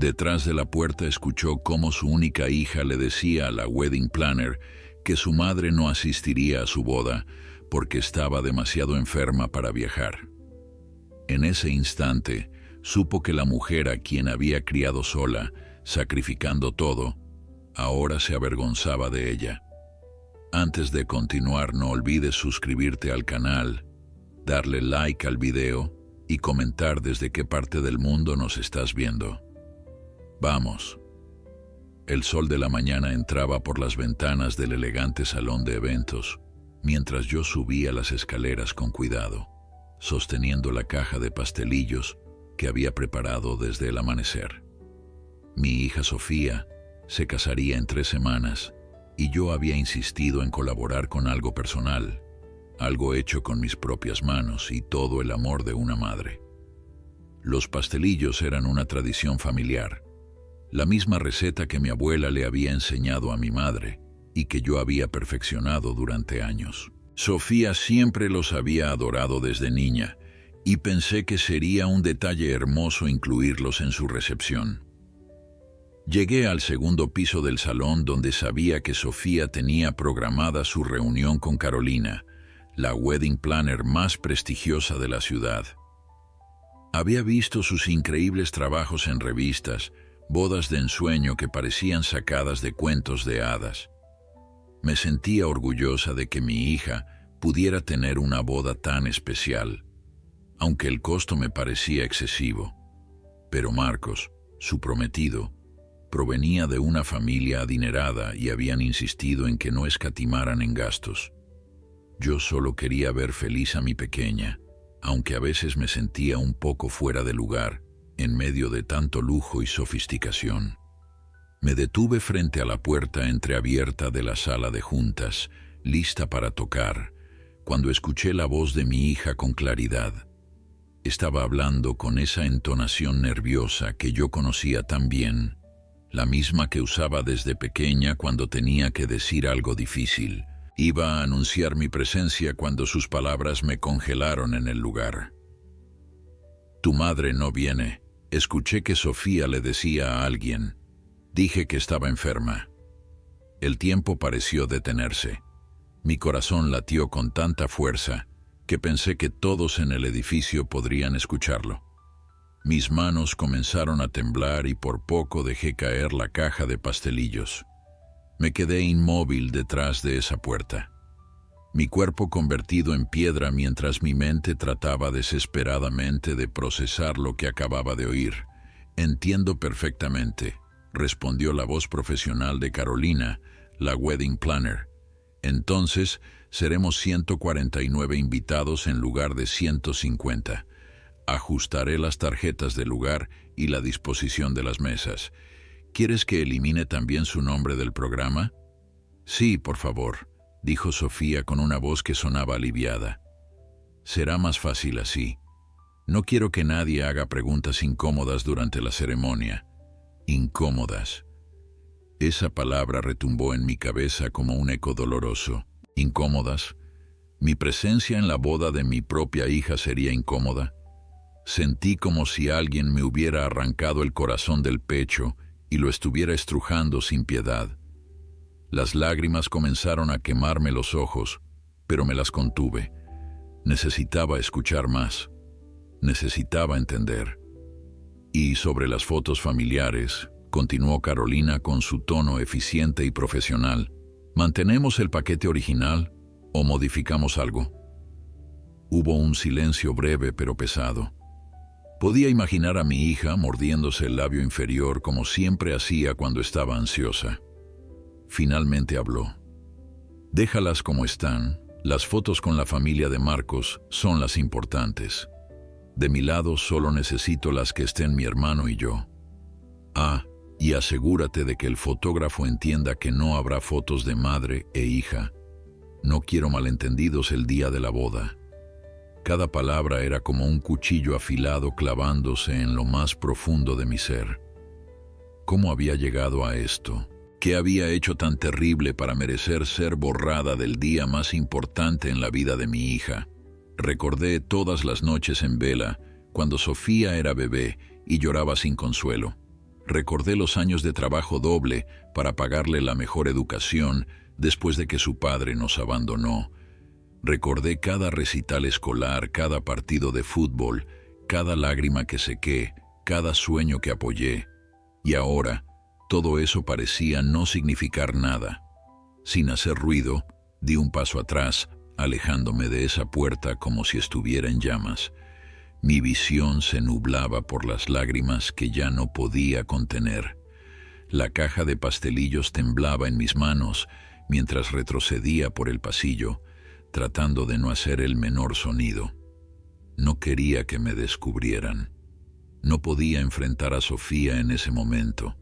Detrás de la puerta escuchó cómo su única hija le decía a la wedding planner que su madre no asistiría a su boda porque estaba demasiado enferma para viajar. En ese instante, supo que la mujer a quien había criado sola, sacrificando todo, ahora se avergonzaba de ella. Antes de continuar, no olvides suscribirte al canal, darle like al video y comentar desde qué parte del mundo nos estás viendo. Vamos. El sol de la mañana entraba por las ventanas del elegante salón de eventos, mientras yo subía las escaleras con cuidado, sosteniendo la caja de pastelillos que había preparado desde el amanecer. Mi hija Sofía se casaría en 3 semanas y yo había insistido en colaborar con algo personal, algo hecho con mis propias manos y todo el amor de una madre. Los pastelillos eran una tradición familiar, la misma receta que mi abuela le había enseñado a mi madre y que yo había perfeccionado durante años. Sofía siempre los había adorado desde niña y pensé que sería un detalle hermoso incluirlos en su recepción. Llegué al segundo piso del salón donde sabía que Sofía tenía programada su reunión con Carolina, la wedding planner más prestigiosa de la ciudad. Había visto sus increíbles trabajos en revistas, bodas de ensueño que parecían sacadas de cuentos de hadas. Me sentía orgullosa de que mi hija pudiera tener una boda tan especial, aunque el costo me parecía excesivo. Pero Marcos, su prometido, provenía de una familia adinerada y habían insistido en que no escatimaran en gastos. Yo solo quería ver feliz a mi pequeña, aunque a veces me sentía un poco fuera de lugar, en medio de tanto lujo y sofisticación. Me detuve frente a la puerta entreabierta de la sala de juntas, lista para tocar, cuando escuché la voz de mi hija con claridad. Estaba hablando con esa entonación nerviosa que yo conocía tan bien, la misma que usaba desde pequeña cuando tenía que decir algo difícil. Iba a anunciar mi presencia cuando sus palabras me congelaron en el lugar. «Tu madre no viene», escuché que Sofía le decía a alguien. Dije que estaba enferma. El tiempo pareció detenerse. Mi corazón latió con tanta fuerza que pensé que todos en el edificio podrían escucharlo. Mis manos comenzaron a temblar y por poco dejé caer la caja de pastelillos. Me quedé inmóvil detrás de esa puerta, mi cuerpo convertido en piedra mientras mi mente trataba desesperadamente de procesar lo que acababa de oír. «Entiendo perfectamente», respondió la voz profesional de Carolina, la wedding planner. «Entonces, seremos 149 invitados en lugar de 150. Ajustaré las tarjetas del lugar y la disposición de las mesas. ¿Quieres que elimine también su nombre del programa?» «Sí, por favor», dijo Sofía con una voz que sonaba aliviada. «Será más fácil así. No quiero que nadie haga preguntas incómodas durante la ceremonia». Incómodas. Esa palabra retumbó en mi cabeza como un eco doloroso. ¿Incómodas? ¿Mi presencia en la boda de mi propia hija sería incómoda? Sentí como si alguien me hubiera arrancado el corazón del pecho y lo estuviera estrujando sin piedad. Las lágrimas comenzaron a quemarme los ojos, pero me las contuve. Necesitaba escuchar más. Necesitaba entender. «Y sobre las fotos familiares», continuó Carolina con su tono eficiente y profesional, «¿mantenemos el paquete original o modificamos algo?» Hubo un silencio breve pero pesado. Podía imaginar a mi hija mordiéndose el labio inferior como siempre hacía cuando estaba ansiosa. Finalmente habló. «Déjalas como están. Las fotos con la familia de Marcos son las importantes. De mi lado solo necesito las que estén mi hermano y yo. Y asegúrate de que el fotógrafo entienda que no habrá fotos de madre e hija. No quiero malentendidos el día de la boda». Cada palabra era como un cuchillo afilado clavándose en lo más profundo de mi ser. ¿Cómo había llegado a esto? ¿Qué había hecho tan terrible para merecer ser borrada del día más importante en la vida de mi hija? Recordé todas las noches en vela, cuando Sofía era bebé y lloraba sin consuelo. Recordé los años de trabajo doble para pagarle la mejor educación después de que su padre nos abandonó. Recordé cada recital escolar, cada partido de fútbol, cada lágrima que sequé, cada sueño que apoyé. Y ahora, todo eso parecía no significar nada. Sin hacer ruido, di un paso atrás, alejándome de esa puerta como si estuviera en llamas. Mi visión se nublaba por las lágrimas que ya no podía contener. La caja de pastelillos temblaba en mis manos mientras retrocedía por el pasillo, tratando de no hacer el menor sonido. No quería que me descubrieran. No podía enfrentar a Sofía en ese momento.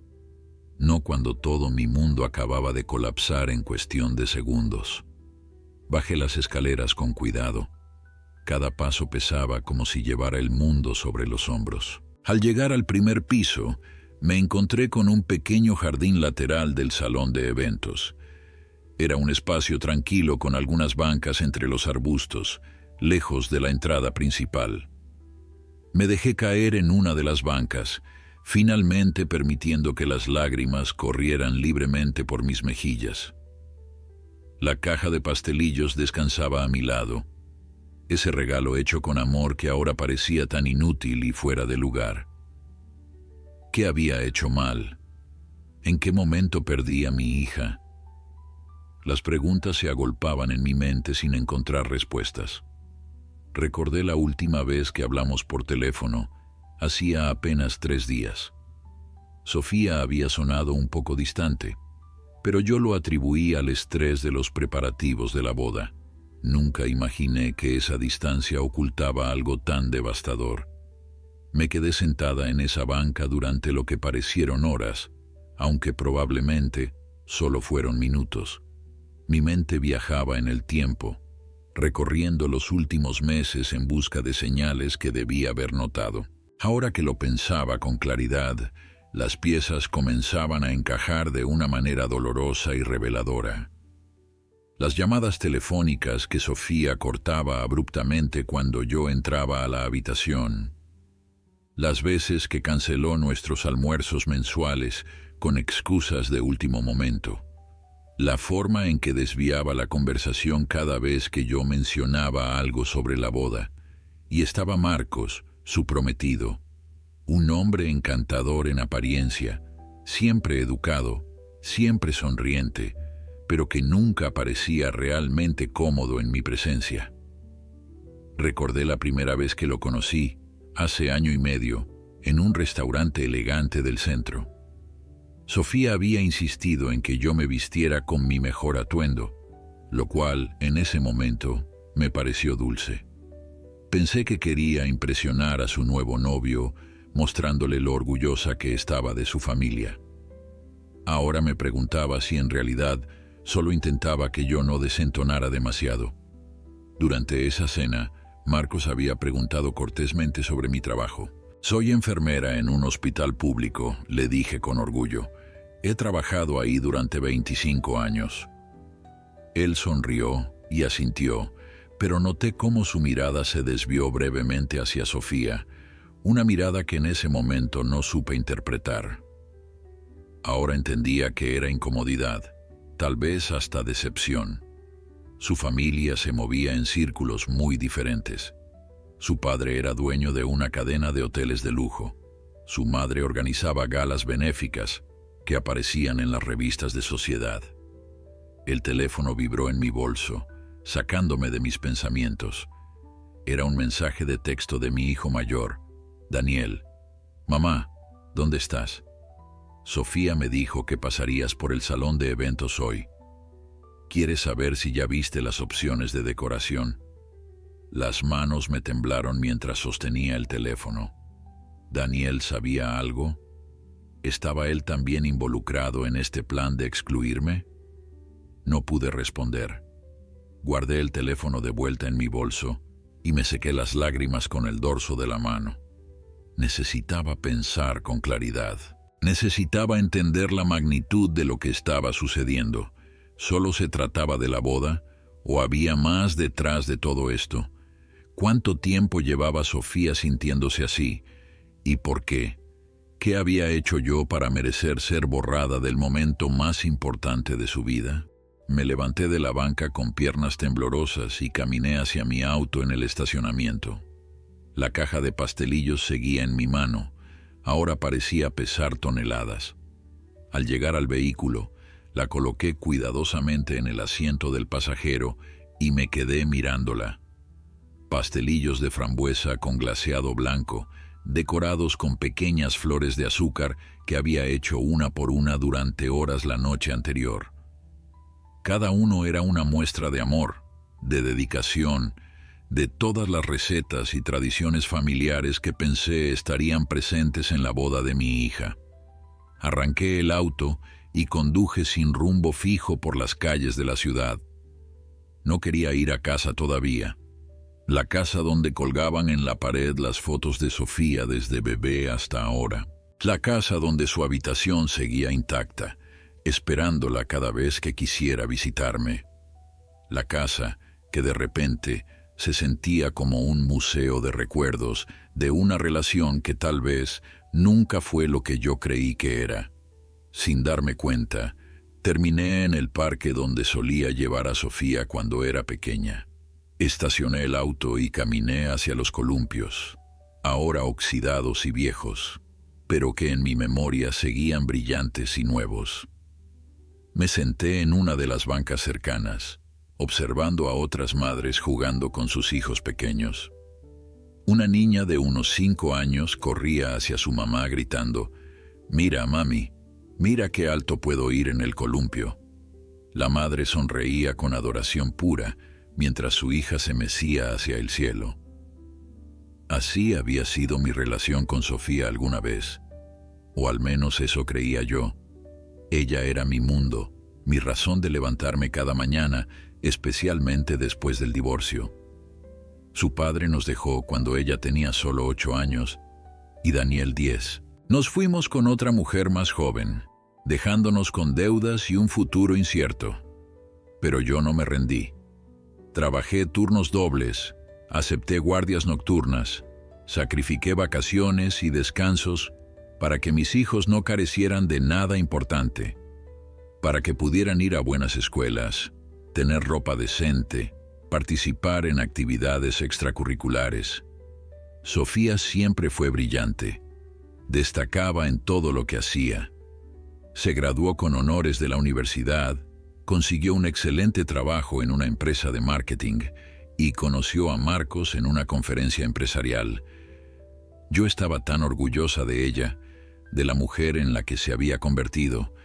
No cuando todo mi mundo acababa de colapsar en cuestión de segundos. Bajé las escaleras con cuidado. Cada paso pesaba como si llevara el mundo sobre los hombros. Al llegar al primer piso, me encontré con un pequeño jardín lateral del salón de eventos. Era un espacio tranquilo con algunas bancas entre los arbustos, lejos de la entrada principal. Me dejé caer en una de las bancas, finalmente permitiendo que las lágrimas corrieran libremente por mis mejillas. La caja de pastelillos descansaba a mi lado, ese regalo hecho con amor que ahora parecía tan inútil y fuera de lugar. ¿Qué había hecho mal? ¿En qué momento perdí a mi hija? Las preguntas se agolpaban en mi mente sin encontrar respuestas. Recordé la última vez que hablamos por teléfono, hacía apenas 3 días. Sofía había sonado un poco distante, pero yo lo atribuí al estrés de los preparativos de la boda. Nunca imaginé que esa distancia ocultaba algo tan devastador. Me quedé sentada en esa banca durante lo que parecieron horas, aunque probablemente solo fueron minutos. Mi mente viajaba en el tiempo, recorriendo los últimos meses en busca de señales que debía haber notado. Ahora que lo pensaba con claridad, las piezas comenzaban a encajar de una manera dolorosa y reveladora. Las llamadas telefónicas que Sofía cortaba abruptamente cuando yo entraba a la habitación. Las veces que canceló nuestros almuerzos mensuales con excusas de último momento. La forma en que desviaba la conversación cada vez que yo mencionaba algo sobre la boda. Y estaba Marcos, su prometido, un hombre encantador en apariencia, siempre educado, siempre sonriente, pero que nunca parecía realmente cómodo en mi presencia. Recordé la primera vez que lo conocí, hace 1 año y medio, en un restaurante elegante del centro. Sofía había insistido en que yo me vistiera con mi mejor atuendo, lo cual, en ese momento, me pareció dulce. Pensé que quería impresionar a su nuevo novio, mostrándole lo orgullosa que estaba de su familia. Ahora me preguntaba si en realidad solo intentaba que yo no desentonara demasiado. Durante esa cena, Marcos había preguntado cortésmente sobre mi trabajo. «Soy enfermera en un hospital público», le dije con orgullo. «He trabajado ahí durante 25 años». Él sonrió y asintió, pero noté cómo su mirada se desvió brevemente hacia Sofía, una mirada que en ese momento no supe interpretar. Ahora entendía que era incomodidad, tal vez hasta decepción. Su familia se movía en círculos muy diferentes. Su padre era dueño de una cadena de hoteles de lujo. Su madre organizaba galas benéficas que aparecían en las revistas de sociedad. El teléfono vibró en mi bolso, sacándome de mis pensamientos. Era un mensaje de texto de mi hijo mayor, Daniel. «Mamá, ¿dónde estás? Sofía me dijo que pasarías por el salón de eventos hoy. ¿Quieres saber si ya viste las opciones de decoración?» Las manos me temblaron mientras sostenía el teléfono. ¿Daniel sabía algo? ¿Estaba él también involucrado en este plan de excluirme? No pude responder. Guardé el teléfono de vuelta en mi bolso y me sequé las lágrimas con el dorso de la mano. Necesitaba pensar con claridad. Necesitaba entender la magnitud de lo que estaba sucediendo. ¿Solo se trataba de la boda o había más detrás de todo esto? ¿Cuánto tiempo llevaba Sofía sintiéndose así? ¿Y por qué? ¿Qué había hecho yo para merecer ser borrada del momento más importante de su vida? Me levanté de la banca con piernas temblorosas y caminé hacia mi auto en el estacionamiento. La caja de pastelillos seguía en mi mano. Ahora parecía pesar toneladas. Al llegar al vehículo, la coloqué cuidadosamente en el asiento del pasajero y me quedé mirándola. Pastelillos de frambuesa con glaseado blanco, decorados con pequeñas flores de azúcar que había hecho una por una durante horas la noche anterior. Cada uno era una muestra de amor, de dedicación, de todas las recetas y tradiciones familiares que pensé estarían presentes en la boda de mi hija. Arranqué el auto y conduje sin rumbo fijo por las calles de la ciudad. No quería ir a casa todavía. La casa donde colgaban en la pared las fotos de Sofía desde bebé hasta ahora. La casa donde su habitación seguía intacta, esperándola cada vez que quisiera visitarme. La casa que de repente se sentía como un museo de recuerdos de una relación que tal vez nunca fue lo que yo creí que era. Sin darme cuenta, terminé en el parque donde solía llevar a Sofía cuando era pequeña. Estacioné el auto y caminé hacia los columpios, ahora oxidados y viejos, pero que en mi memoria seguían brillantes y nuevos. Me senté en una de las bancas cercanas, observando a otras madres jugando con sus hijos pequeños. Una niña de unos 5 años corría hacia su mamá gritando: «Mira, mami, mira qué alto puedo ir en el columpio». La madre sonreía con adoración pura, mientras su hija se mecía hacia el cielo. Así había sido mi relación con Sofía alguna vez, o al menos eso creía yo. Ella era mi mundo, mi razón de levantarme cada mañana, especialmente después del divorcio. Su padre nos dejó cuando ella tenía solo 8 años y Daniel 10. Nos fuimos con otra mujer más joven, dejándonos con deudas y un futuro incierto. Pero yo no me rendí. Trabajé turnos dobles, acepté guardias nocturnas, sacrifiqué vacaciones y descansos para que mis hijos no carecieran de nada importante, para que pudieran ir a buenas escuelas, tener ropa decente, participar en actividades extracurriculares. Sofía siempre fue brillante, destacaba en todo lo que hacía. Se graduó con honores de la universidad, consiguió un excelente trabajo en una empresa de marketing y conoció a Marcos en una conferencia empresarial. Yo estaba tan orgullosa de ella, de la mujer en la que se había convertido.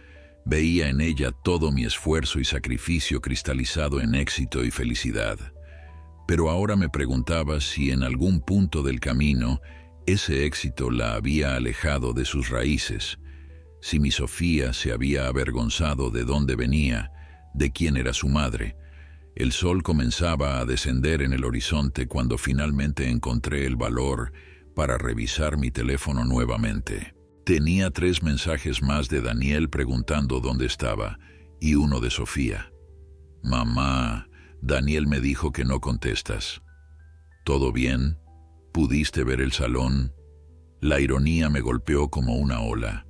Veía en ella todo mi esfuerzo y sacrificio cristalizado en éxito y felicidad. Pero ahora me preguntaba si en algún punto del camino ese éxito la había alejado de sus raíces, si mi Sofía se había avergonzado de dónde venía, de quién era su madre. El sol comenzaba a descender en el horizonte cuando finalmente encontré el valor para revisar mi teléfono nuevamente. Tenía 3 mensajes más de Daniel preguntando dónde estaba y uno de Sofía. «Mamá, Daniel me dijo que no contestas. ¿Todo bien? ¿Pudiste ver el salón?» La ironía me golpeó como una ola.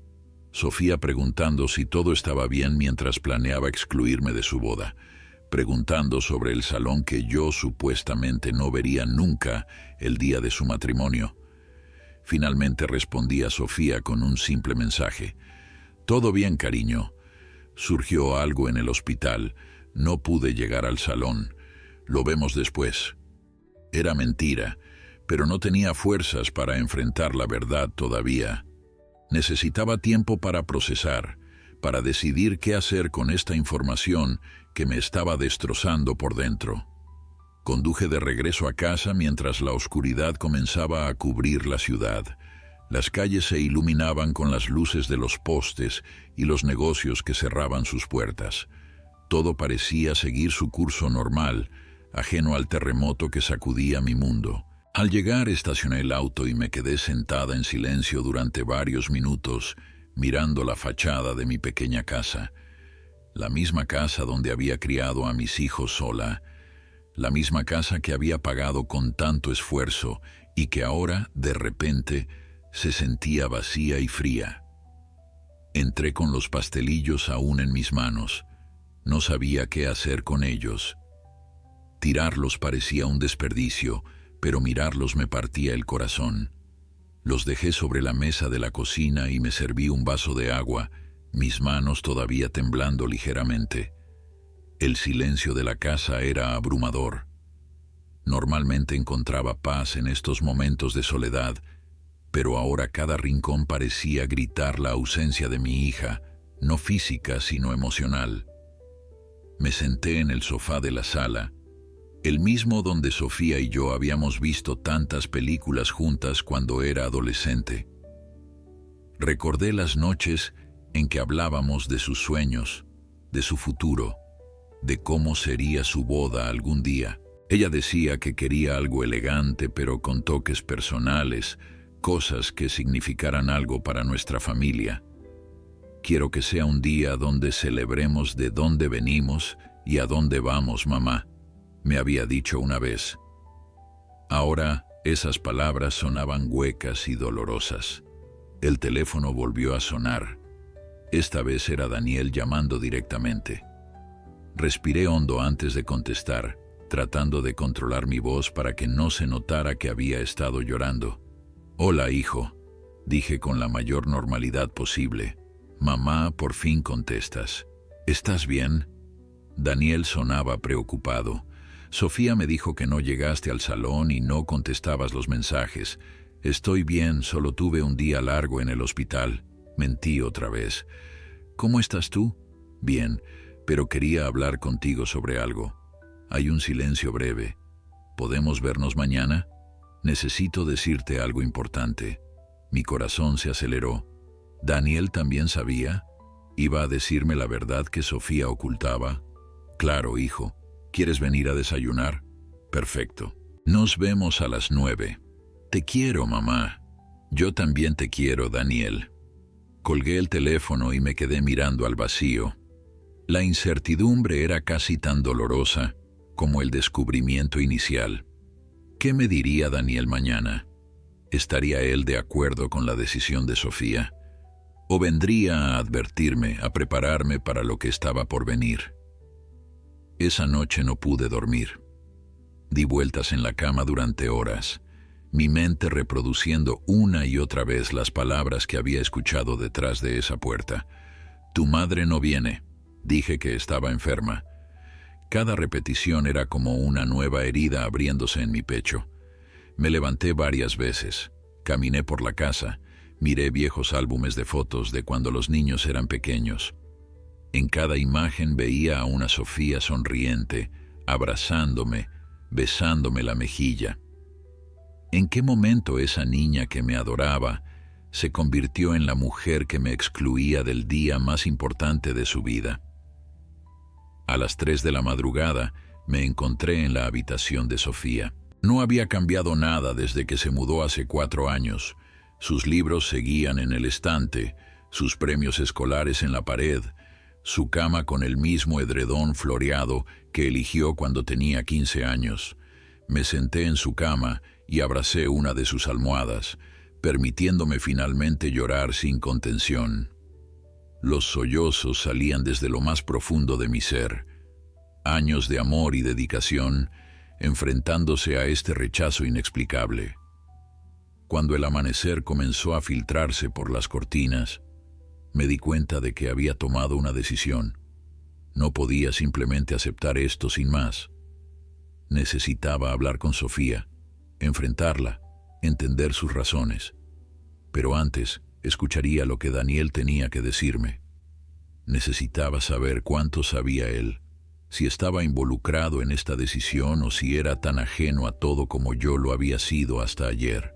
Sofía preguntando si todo estaba bien mientras planeaba excluirme de su boda, preguntando sobre el salón que yo supuestamente no vería nunca el día de su matrimonio. Finalmente respondí a Sofía con un simple mensaje: «Todo bien, cariño. Surgió algo en el hospital, no pude llegar al salón. Lo vemos después». Era mentira, pero no tenía fuerzas para enfrentar la verdad todavía. Necesitaba tiempo para procesar, para decidir qué hacer con esta información que me estaba destrozando por dentro. Conduje de regreso a casa mientras la oscuridad comenzaba a cubrir la ciudad. Las calles se iluminaban con las luces de los postes y los negocios que cerraban sus puertas. Todo parecía seguir su curso normal, ajeno al terremoto que sacudía mi mundo. Al llegar, estacioné el auto y me quedé sentada en silencio durante varios minutos, mirando la fachada de mi pequeña casa. La misma casa donde había criado a mis hijos sola, la misma casa que había pagado con tanto esfuerzo y que ahora, de repente, se sentía vacía y fría. Entré con los pastelillos aún en mis manos. No sabía qué hacer con ellos. Tirarlos parecía un desperdicio, pero mirarlos me partía el corazón. Los dejé sobre la mesa de la cocina y me serví un vaso de agua, mis manos todavía temblando ligeramente. El silencio de la casa era abrumador. Normalmente encontraba paz en estos momentos de soledad, pero ahora cada rincón parecía gritar la ausencia de mi hija, no física sino emocional. Me senté en el sofá de la sala, el mismo donde Sofía y yo habíamos visto tantas películas juntas cuando era adolescente. Recordé las noches en que hablábamos de sus sueños, de su futuro, de cómo sería su boda algún día. Ella decía que quería algo elegante pero con toques personales, cosas que significaran algo para nuestra familia. Quiero que sea un día donde celebremos de dónde venimos y a dónde vamos, mamá, me había dicho una vez. Ahora esas palabras sonaban huecas y dolorosas. El teléfono volvió a sonar. Esta vez era Daniel llamando directamente. Respiré hondo antes de contestar, tratando de controlar mi voz para que no se notara que había estado llorando. «Hola, hijo», dije con la mayor normalidad posible. «Mamá, por fin contestas. ¿Estás bien?» Daniel sonaba preocupado. «Sofía me dijo que no llegaste al salón y no contestabas los mensajes. Estoy bien, solo tuve un día largo en el hospital». Mentí otra vez. «¿Cómo estás tú?» «Bien, pero quería hablar contigo sobre algo». Hay un silencio breve. ¿Podemos vernos mañana? Necesito decirte algo importante. Mi corazón se aceleró. ¿Daniel también sabía? ¿Iba a decirme la verdad que Sofía ocultaba? Claro, hijo. ¿Quieres venir a desayunar? Perfecto. Nos vemos a las 9. Te quiero, mamá. Yo también te quiero, Daniel. Colgué el teléfono y me quedé mirando al vacío. La incertidumbre era casi tan dolorosa como el descubrimiento inicial. ¿Qué me diría Daniel mañana? ¿Estaría él de acuerdo con la decisión de Sofía? ¿O vendría a advertirme, a prepararme para lo que estaba por venir? Esa noche no pude dormir. Di vueltas en la cama durante horas, mi mente reproduciendo una y otra vez las palabras que había escuchado detrás de esa puerta. «Tu madre no viene». Dije que estaba enferma. Cada repetición era como una nueva herida abriéndose en mi pecho. Me levanté varias veces, caminé por la casa, miré viejos álbumes de fotos de cuando los niños eran pequeños. En cada imagen veía a una Sofía sonriente, abrazándome, besándome la mejilla. ¿En qué momento esa niña que me adoraba se convirtió en la mujer que me excluía del día más importante de su vida? A las 3 de la madrugada me encontré en la habitación de Sofía. No había cambiado nada desde que se mudó hace 4 años. Sus libros seguían en el estante, sus premios escolares en la pared, su cama con el mismo edredón floreado que eligió cuando tenía 15 años. Me senté en su cama y abracé una de sus almohadas, permitiéndome finalmente llorar sin contención. Los sollozos salían desde lo más profundo de mi ser. Años de amor y dedicación, enfrentándose a este rechazo inexplicable. Cuando el amanecer comenzó a filtrarse por las cortinas, me di cuenta de que había tomado una decisión. No podía simplemente aceptar esto sin más. Necesitaba hablar con Sofía, enfrentarla, entender sus razones. Pero antes, escucharía lo que Daniel tenía que decirme. Necesitaba saber cuánto sabía él, si estaba involucrado en esta decisión o si era tan ajeno a todo como yo lo había sido hasta ayer.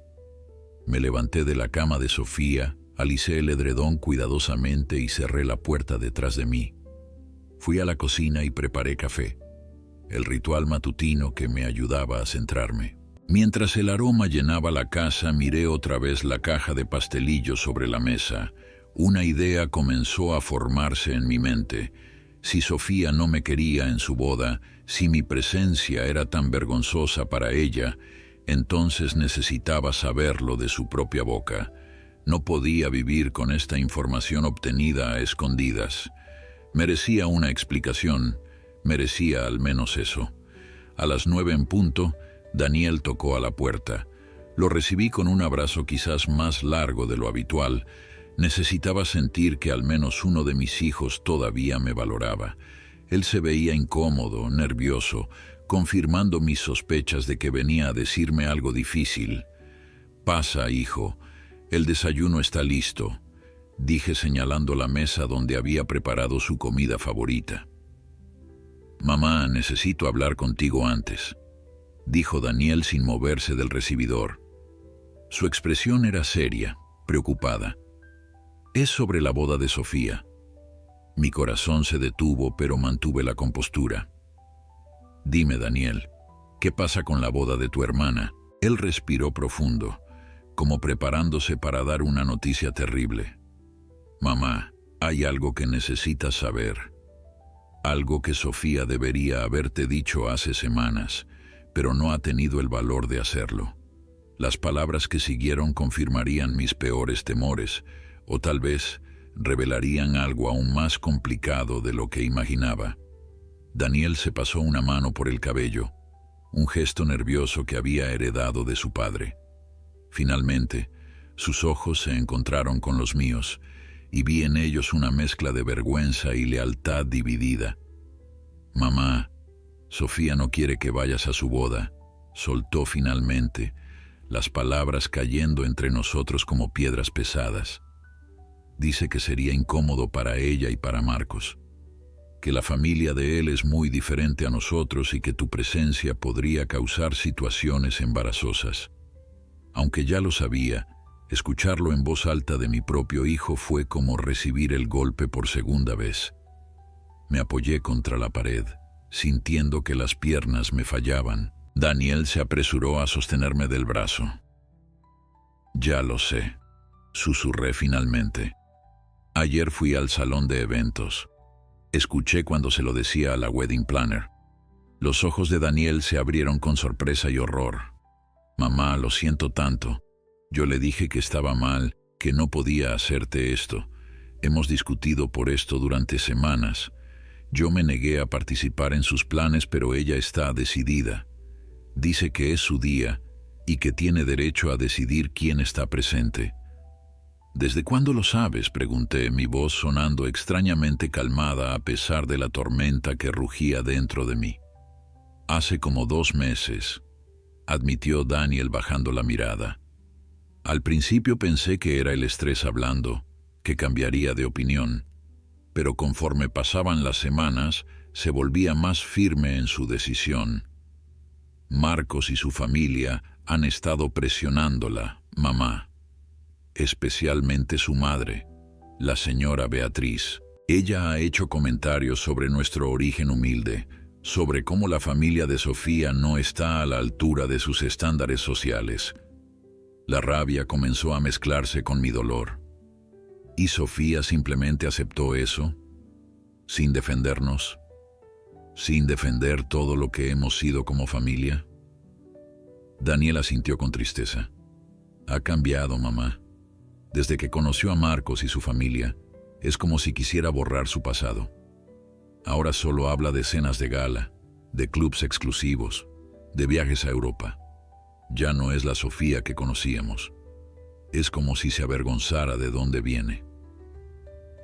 Me levanté de la cama de Sofía, alicé el edredón cuidadosamente y cerré la puerta detrás de mí. Fui a la cocina y preparé café, el ritual matutino que me ayudaba a centrarme. Mientras el aroma llenaba la casa, miré otra vez la caja de pastelillos sobre la mesa. Una idea comenzó a formarse en mi mente. Si Sofía no me quería en su boda, si mi presencia era tan vergonzosa para ella, entonces necesitaba saberlo de su propia boca. No podía vivir con esta información obtenida a escondidas. Merecía una explicación, merecía al menos eso. A las 9 en punto, Daniel tocó a la puerta. Lo recibí con un abrazo quizás más largo de lo habitual. Necesitaba sentir que al menos uno de mis hijos todavía me valoraba. Él se veía incómodo, nervioso, confirmando mis sospechas de que venía a decirme algo difícil. «Pasa, hijo. El desayuno está listo», dije señalando la mesa donde había preparado su comida favorita. «Mamá, necesito hablar contigo antes», dijo Daniel sin moverse del recibidor. Su expresión era seria, preocupada. «Es sobre la boda de Sofía». Mi corazón se detuvo, pero mantuve la compostura. «Dime, Daniel, ¿qué pasa con la boda de tu hermana?» Él respiró profundo, como preparándose para dar una noticia terrible. «Mamá, hay algo que necesitas saber. Algo que Sofía debería haberte dicho hace semanas, pero no ha tenido el valor de hacerlo». Las palabras que siguieron confirmarían mis peores temores, o tal vez revelarían algo aún más complicado de lo que imaginaba. Daniel se pasó una mano por el cabello, un gesto nervioso que había heredado de su padre. Finalmente, sus ojos se encontraron con los míos, y vi en ellos una mezcla de vergüenza y lealtad dividida. «Mamá, Sofía no quiere que vayas a su boda», soltó finalmente, las palabras cayendo entre nosotros como piedras pesadas. «Dice que sería incómodo para ella y para Marcos, que la familia de él es muy diferente a nosotros y que tu presencia podría causar situaciones embarazosas». Aunque ya lo sabía, escucharlo en voz alta de mi propio hijo fue como recibir el golpe por segunda vez. Me apoyé contra la pared, sintiendo que las piernas me fallaban. Daniel se apresuró a sostenerme del brazo. «Ya lo sé», susurré finalmente. «Ayer fui al salón de eventos. Escuché cuando se lo decía a la wedding planner». Los ojos de Daniel se abrieron con sorpresa y horror. «Mamá, lo siento tanto. Yo le dije que estaba mal, que no podía hacerte esto. Hemos discutido por esto durante semanas. Yo me negué a participar en sus planes, pero ella está decidida. Dice que es su día y que tiene derecho a decidir quién está presente». «¿Desde cuándo lo sabes?», pregunté, mi voz sonando extrañamente calmada a pesar de la tormenta que rugía dentro de mí. «Hace como 2 meses», admitió Daniel bajando la mirada. «Al principio pensé que era el estrés hablando, que cambiaría de opinión, pero conforme pasaban las semanas se volvía más firme en su decisión. Marcos y su familia han estado presionándola, mamá. Especialmente su madre, la señora Beatriz. Ella ha hecho comentarios sobre nuestro origen humilde, sobre cómo la familia de Sofía no está a la altura de sus estándares sociales». La rabia comenzó a mezclarse con mi dolor. ¿Y Sofía simplemente aceptó eso? ¿Sin defendernos? ¿Sin defender todo lo que hemos sido como familia? Daniel asintió con tristeza. «Ha cambiado, mamá. Desde que conoció a Marcos y su familia, es como si quisiera borrar su pasado. Ahora solo habla de cenas de gala, de clubs exclusivos, de viajes a Europa. Ya no es la Sofía que conocíamos. Es como si se avergonzara de dónde viene».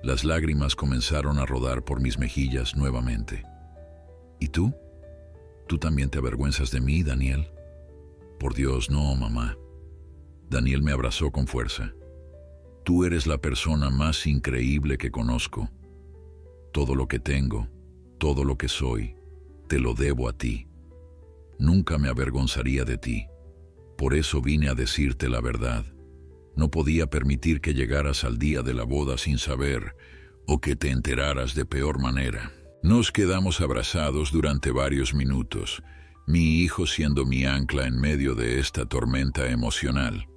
Las lágrimas comenzaron a rodar por mis mejillas nuevamente. «¿Y tú? ¿Tú también te avergüenzas de mí, Daniel?» «Por Dios, no, mamá». Daniel me abrazó con fuerza. «Tú eres la persona más increíble que conozco. Todo lo que tengo, todo lo que soy, te lo debo a ti. Nunca me avergonzaría de ti. Por eso vine a decirte la verdad. No podía permitir que llegaras al día de la boda sin saber, o que te enteraras de peor manera». Nos quedamos abrazados durante varios minutos, mi hijo siendo mi ancla en medio de esta tormenta emocional.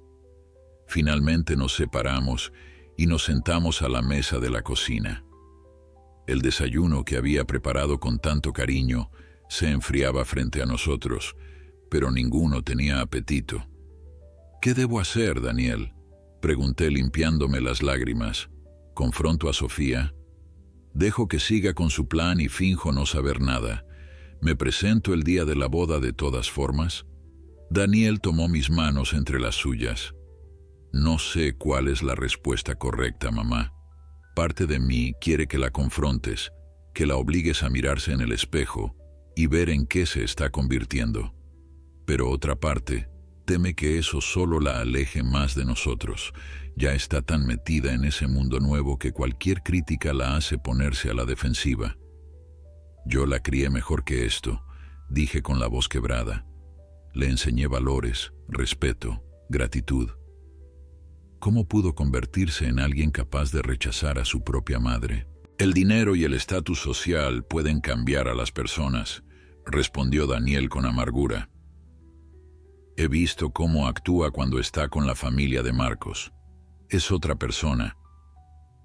Finalmente nos separamos y nos sentamos a la mesa de la cocina. El desayuno que había preparado con tanto cariño se enfriaba frente a nosotros, pero ninguno tenía apetito. «¿Qué debo hacer, Daniel?», Pregunté limpiándome las lágrimas. ¿Confronto a Sofía? ¿Dejo que siga con su plan y finjo no saber nada? ¿Me presento el día de la boda de todas formas? Daniel tomó mis manos entre las suyas. No sé cuál es la respuesta correcta, mamá. Parte de mí quiere que la confrontes, que la obligues a mirarse en el espejo y ver en qué se está convirtiendo. Pero otra parte teme que eso solo la aleje más de nosotros. Ya está tan metida en ese mundo nuevo que cualquier crítica la hace ponerse a la defensiva. Yo la crié mejor que esto, dije con la voz quebrada. Le enseñé valores, respeto, gratitud. ¿Cómo pudo convertirse en alguien capaz de rechazar a su propia madre? El dinero y el estatus social pueden cambiar a las personas, respondió Daniel con amargura. He visto cómo actúa cuando está con la familia de Marcos. Es otra persona.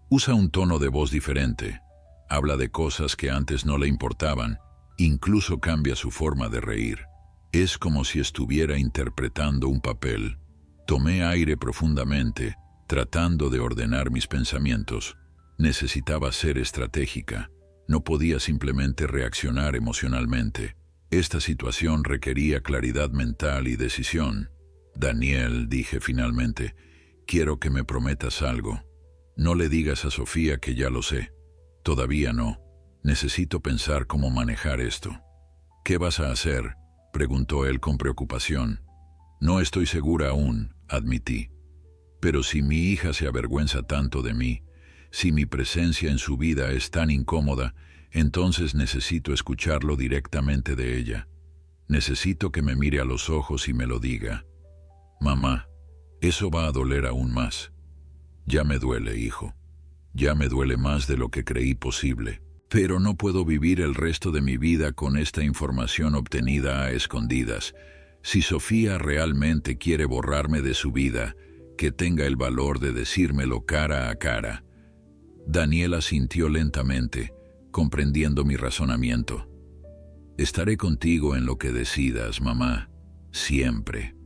Usa un tono de voz diferente. Habla de cosas que antes no le importaban. Incluso cambia su forma de reír. Es como si estuviera interpretando un papel. Tomé aire profundamente, tratando de ordenar mis pensamientos. Necesitaba ser estratégica. No podía simplemente reaccionar emocionalmente. Esta situación requería claridad mental y decisión. Daniel, dije finalmente, quiero que me prometas algo. No le digas a Sofía que ya lo sé. Todavía no. Necesito pensar cómo manejar esto. ¿Qué vas a hacer?, preguntó él con preocupación. No estoy segura aún, admití. Pero si mi hija se avergüenza tanto de mí, si mi presencia en su vida es tan incómoda, entonces necesito escucharlo directamente de ella. Necesito que me mire a los ojos y me lo diga. Mamá, eso va a doler aún más. Ya me duele, hijo. Ya me duele más de lo que creí posible. Pero no puedo vivir el resto de mi vida con esta información obtenida a escondidas. Si Sofía realmente quiere borrarme de su vida, que tenga el valor de decírmelo cara a cara. Daniela asintió lentamente, comprendiendo mi razonamiento. Estaré contigo en lo que decidas, mamá, siempre.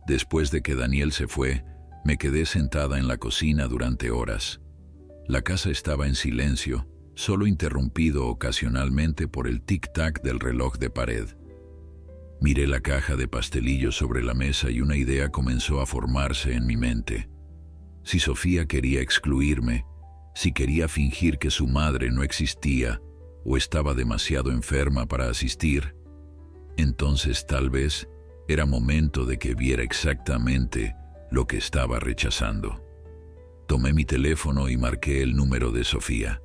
Después de que Daniel se fue, me quedé sentada en la cocina durante horas. La casa estaba en silencio, solo interrumpido ocasionalmente por el tic-tac del reloj de pared. Miré la caja de pastelillos sobre la mesa y una idea comenzó a formarse en mi mente. Si Sofía quería excluirme, si quería fingir que su madre no existía o estaba demasiado enferma para asistir, entonces tal vez era momento de que viera exactamente lo que estaba rechazando. Tomé mi teléfono y marqué el número de Sofía.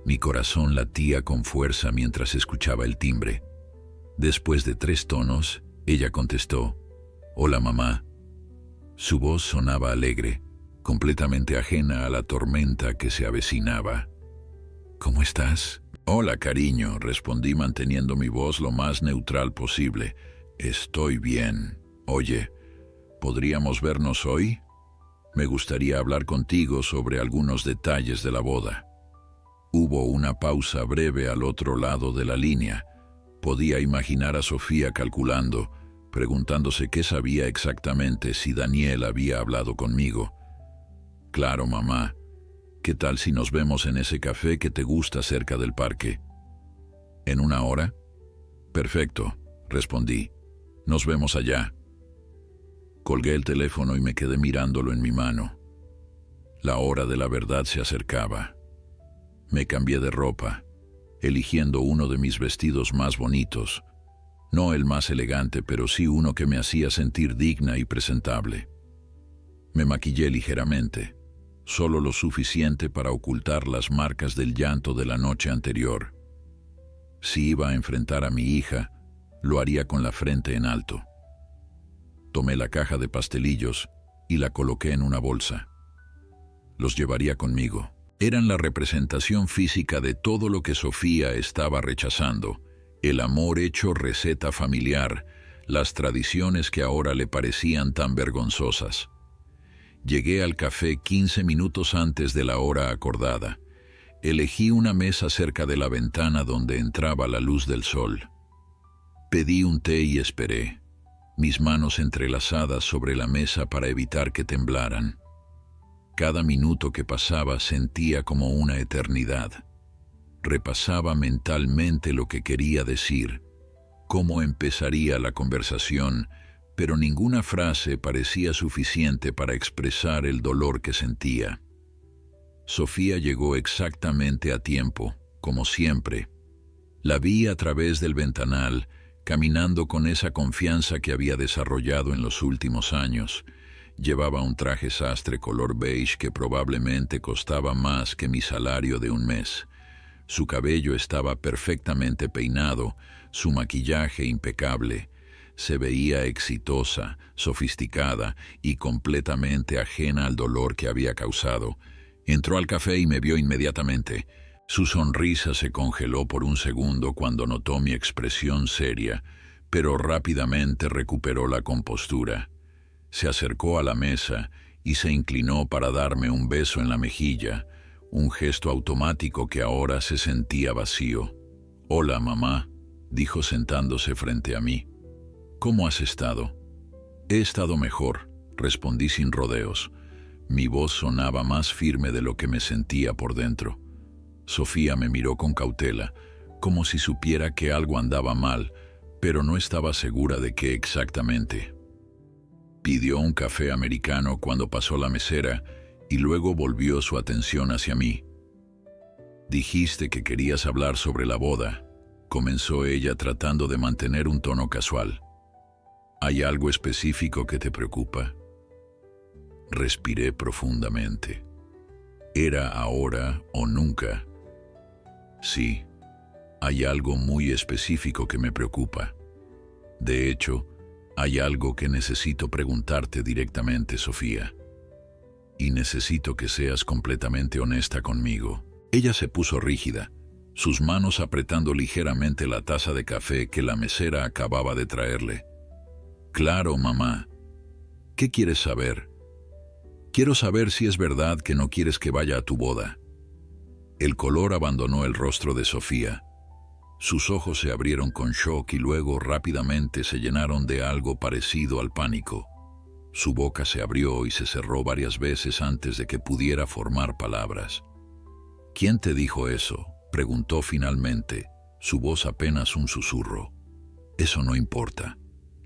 Mi corazón latía con fuerza mientras escuchaba el timbre. Después de 3 tonos, ella contestó: «Hola, mamá». Su voz sonaba alegre, completamente ajena a la tormenta que se avecinaba. «¿Cómo estás?» «Hola, cariño», respondí manteniendo mi voz lo más neutral posible. «Estoy bien. Oye, ¿podríamos vernos hoy? Me gustaría hablar contigo sobre algunos detalles de la boda». Hubo una pausa breve al otro lado de la línea. Podía imaginar a Sofía calculando, preguntándose qué sabía exactamente si Daniel había hablado conmigo. «Claro, mamá. ¿Qué tal si nos vemos en ese café que te gusta cerca del parque?» «¿En 1 hora?» «Perfecto», respondí. «Nos vemos allá». Colgué el teléfono y me quedé mirándolo en mi mano. La hora de la verdad se acercaba. Me cambié de ropa, eligiendo uno de mis vestidos más bonitos. No el más elegante, pero sí uno que me hacía sentir digna y presentable. Me maquillé ligeramente, solo lo suficiente para ocultar las marcas del llanto de la noche anterior. Si iba a enfrentar a mi hija, lo haría con la frente en alto. Tomé la caja de pastelillos y la coloqué en una bolsa. Los llevaría conmigo. Eran la representación física de todo lo que Sofía estaba rechazando: el amor hecho receta familiar, las tradiciones que ahora le parecían tan vergonzosas. Llegué al café 15 minutos antes de la hora acordada. Elegí una mesa cerca de la ventana donde entraba la luz del sol. Pedí un té y esperé. mis manos entrelazadas sobre la mesa para evitar que temblaran. Cada minuto que pasaba sentía como una eternidad. Repasaba mentalmente lo que quería decir, cómo empezaría la conversación, pero ninguna frase parecía suficiente para expresar el dolor que sentía. Sofía llegó exactamente a tiempo, como siempre. La vi a través del ventanal, caminando con esa confianza que había desarrollado en los últimos años. Llevaba un traje sastre color beige que probablemente costaba más que mi salario de un mes. Su cabello estaba perfectamente peinado, su maquillaje impecable. Se veía exitosa, sofisticada y completamente ajena al dolor que había causado. Entró al café y me vio inmediatamente. Su sonrisa se congeló por un segundo cuando notó mi expresión seria, pero rápidamente recuperó la compostura. Se acercó a la mesa y se inclinó para darme un beso en la mejilla, un gesto automático que ahora se sentía vacío. «Hola, mamá», dijo sentándose frente a mí. «¿Cómo has estado?» «He estado mejor», respondí sin rodeos. Mi voz sonaba más firme de lo que me sentía por dentro. Sofía me miró con cautela, como si supiera que algo andaba mal, pero no estaba segura de qué exactamente. Pidió un café americano cuando pasó la mesera y luego volvió su atención hacia mí. «Dijiste que querías hablar sobre la boda», comenzó ella tratando de mantener un tono casual. «¿Hay algo específico que te preocupa?» Respiré profundamente. ¿Era ahora o nunca? Sí, hay algo muy específico que me preocupa. De hecho, hay algo que necesito preguntarte directamente, Sofía. Y necesito que seas completamente honesta conmigo. Ella se puso rígida, sus manos apretando ligeramente la taza de café que la mesera acababa de traerle. «Claro, mamá. ¿Qué quieres saber?» «Quiero saber si es verdad que no quieres que vaya a tu boda». El color abandonó el rostro de Sofía. Sus ojos se abrieron con shock y luego rápidamente se llenaron de algo parecido al pánico. Su boca se abrió y se cerró varias veces antes de que pudiera formar palabras. «¿Quién te dijo eso?», preguntó finalmente, su voz apenas un susurro. «Eso no importa»,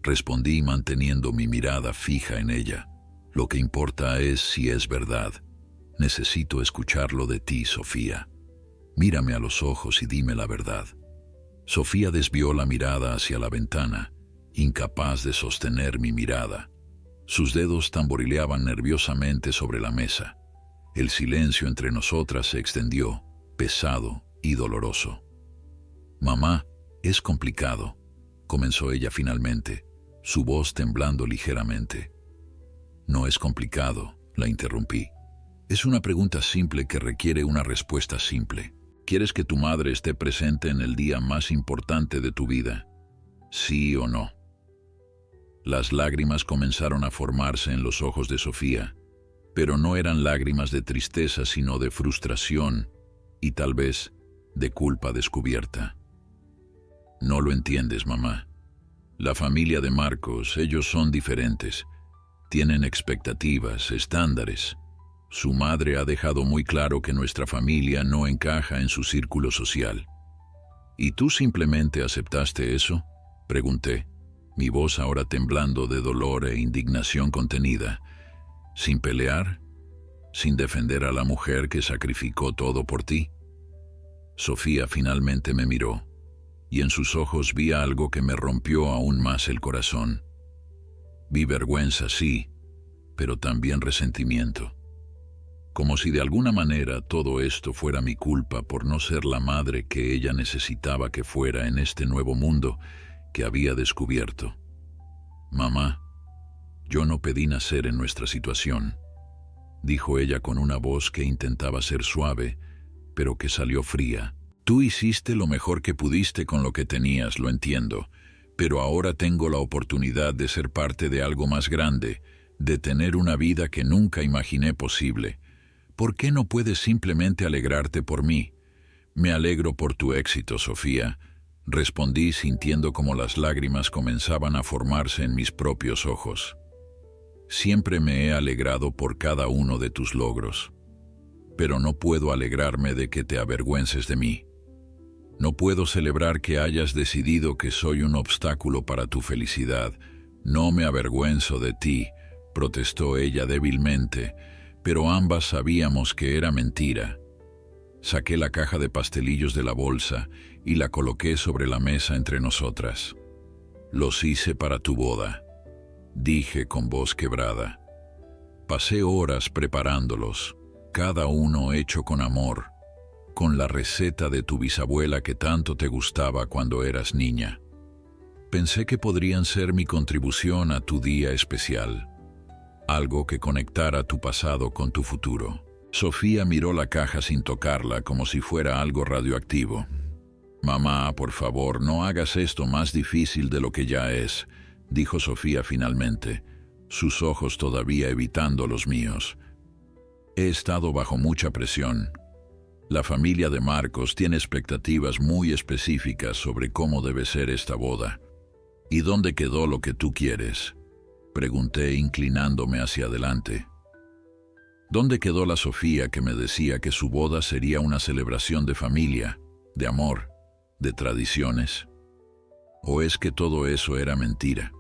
respondí manteniendo mi mirada fija en ella. «Lo que importa es si es verdad. Necesito escucharlo de ti, Sofía. Mírame a los ojos y dime la verdad». Sofía desvió la mirada hacia la ventana, incapaz de sostener mi mirada. Sus dedos tamborileaban nerviosamente sobre la mesa. El silencio entre nosotras se extendió, pesado y doloroso. «Mamá, es complicado», comenzó ella finalmente, su voz temblando ligeramente. «No es complicado», la interrumpí. «Es una pregunta simple que requiere una respuesta simple. ¿Quieres que tu madre esté presente en el día más importante de tu vida? ¿Sí o no?» Las lágrimas comenzaron a formarse en los ojos de Sofía, pero no eran lágrimas de tristeza, sino de frustración y tal vez de culpa descubierta. «No lo entiendes, mamá. La familia de Marcos, ellos son diferentes. Tienen expectativas, estándares. Su madre ha dejado muy claro que nuestra familia no encaja en su círculo social». «¿Y tú simplemente aceptaste eso?», pregunté, mi voz ahora temblando de dolor e indignación contenida. «¿Sin pelear? ¿Sin defender a la mujer que sacrificó todo por ti?». Sofía finalmente me miró, y en sus ojos vi algo que me rompió aún más el corazón. Vi vergüenza, sí, pero también resentimiento. Como si de alguna manera todo esto fuera mi culpa por no ser la madre que ella necesitaba que fuera en este nuevo mundo que había descubierto. «Mamá, yo no pedí nacer en nuestra situación», dijo ella con una voz que intentaba ser suave, pero que salió fría. «Tú hiciste lo mejor que pudiste con lo que tenías, lo entiendo, pero ahora tengo la oportunidad de ser parte de algo más grande, de tener una vida que nunca imaginé posible. ¿Por qué no puedes simplemente alegrarte por mí?» «Me alegro por tu éxito, Sofía», respondí sintiendo como las lágrimas comenzaban a formarse en mis propios ojos. Siempre me he alegrado por cada uno de tus logros, pero no puedo alegrarme de que te avergüences de mí. No puedo celebrar que hayas decidido que soy un obstáculo para tu felicidad. No me avergüenzo de ti, protestó ella débilmente, pero ambas sabíamos que era mentira. Saqué la caja de pastelillos de la bolsa y la coloqué sobre la mesa entre nosotras. Los hice para tu boda, dije con voz quebrada. Pasé horas preparándolos, cada uno hecho con amor, con la receta de tu bisabuela que tanto te gustaba cuando eras niña. Pensé que podrían ser mi contribución a tu día especial, algo que conectara tu pasado con tu futuro. Sofía miró la caja sin tocarla, como si fuera algo radioactivo. Mamá, por favor, no hagas esto más difícil de lo que ya es, dijo Sofía finalmente, sus ojos todavía evitando los míos. He estado bajo mucha presión. La familia de Marcos tiene expectativas muy específicas sobre cómo debe ser esta boda. ¿Y dónde quedó lo que tú quieres?, pregunté inclinándome hacia adelante. ¿Dónde quedó la Sofía que me decía que su boda sería una celebración de familia, de amor, de tradiciones? ¿O es que todo eso era mentira?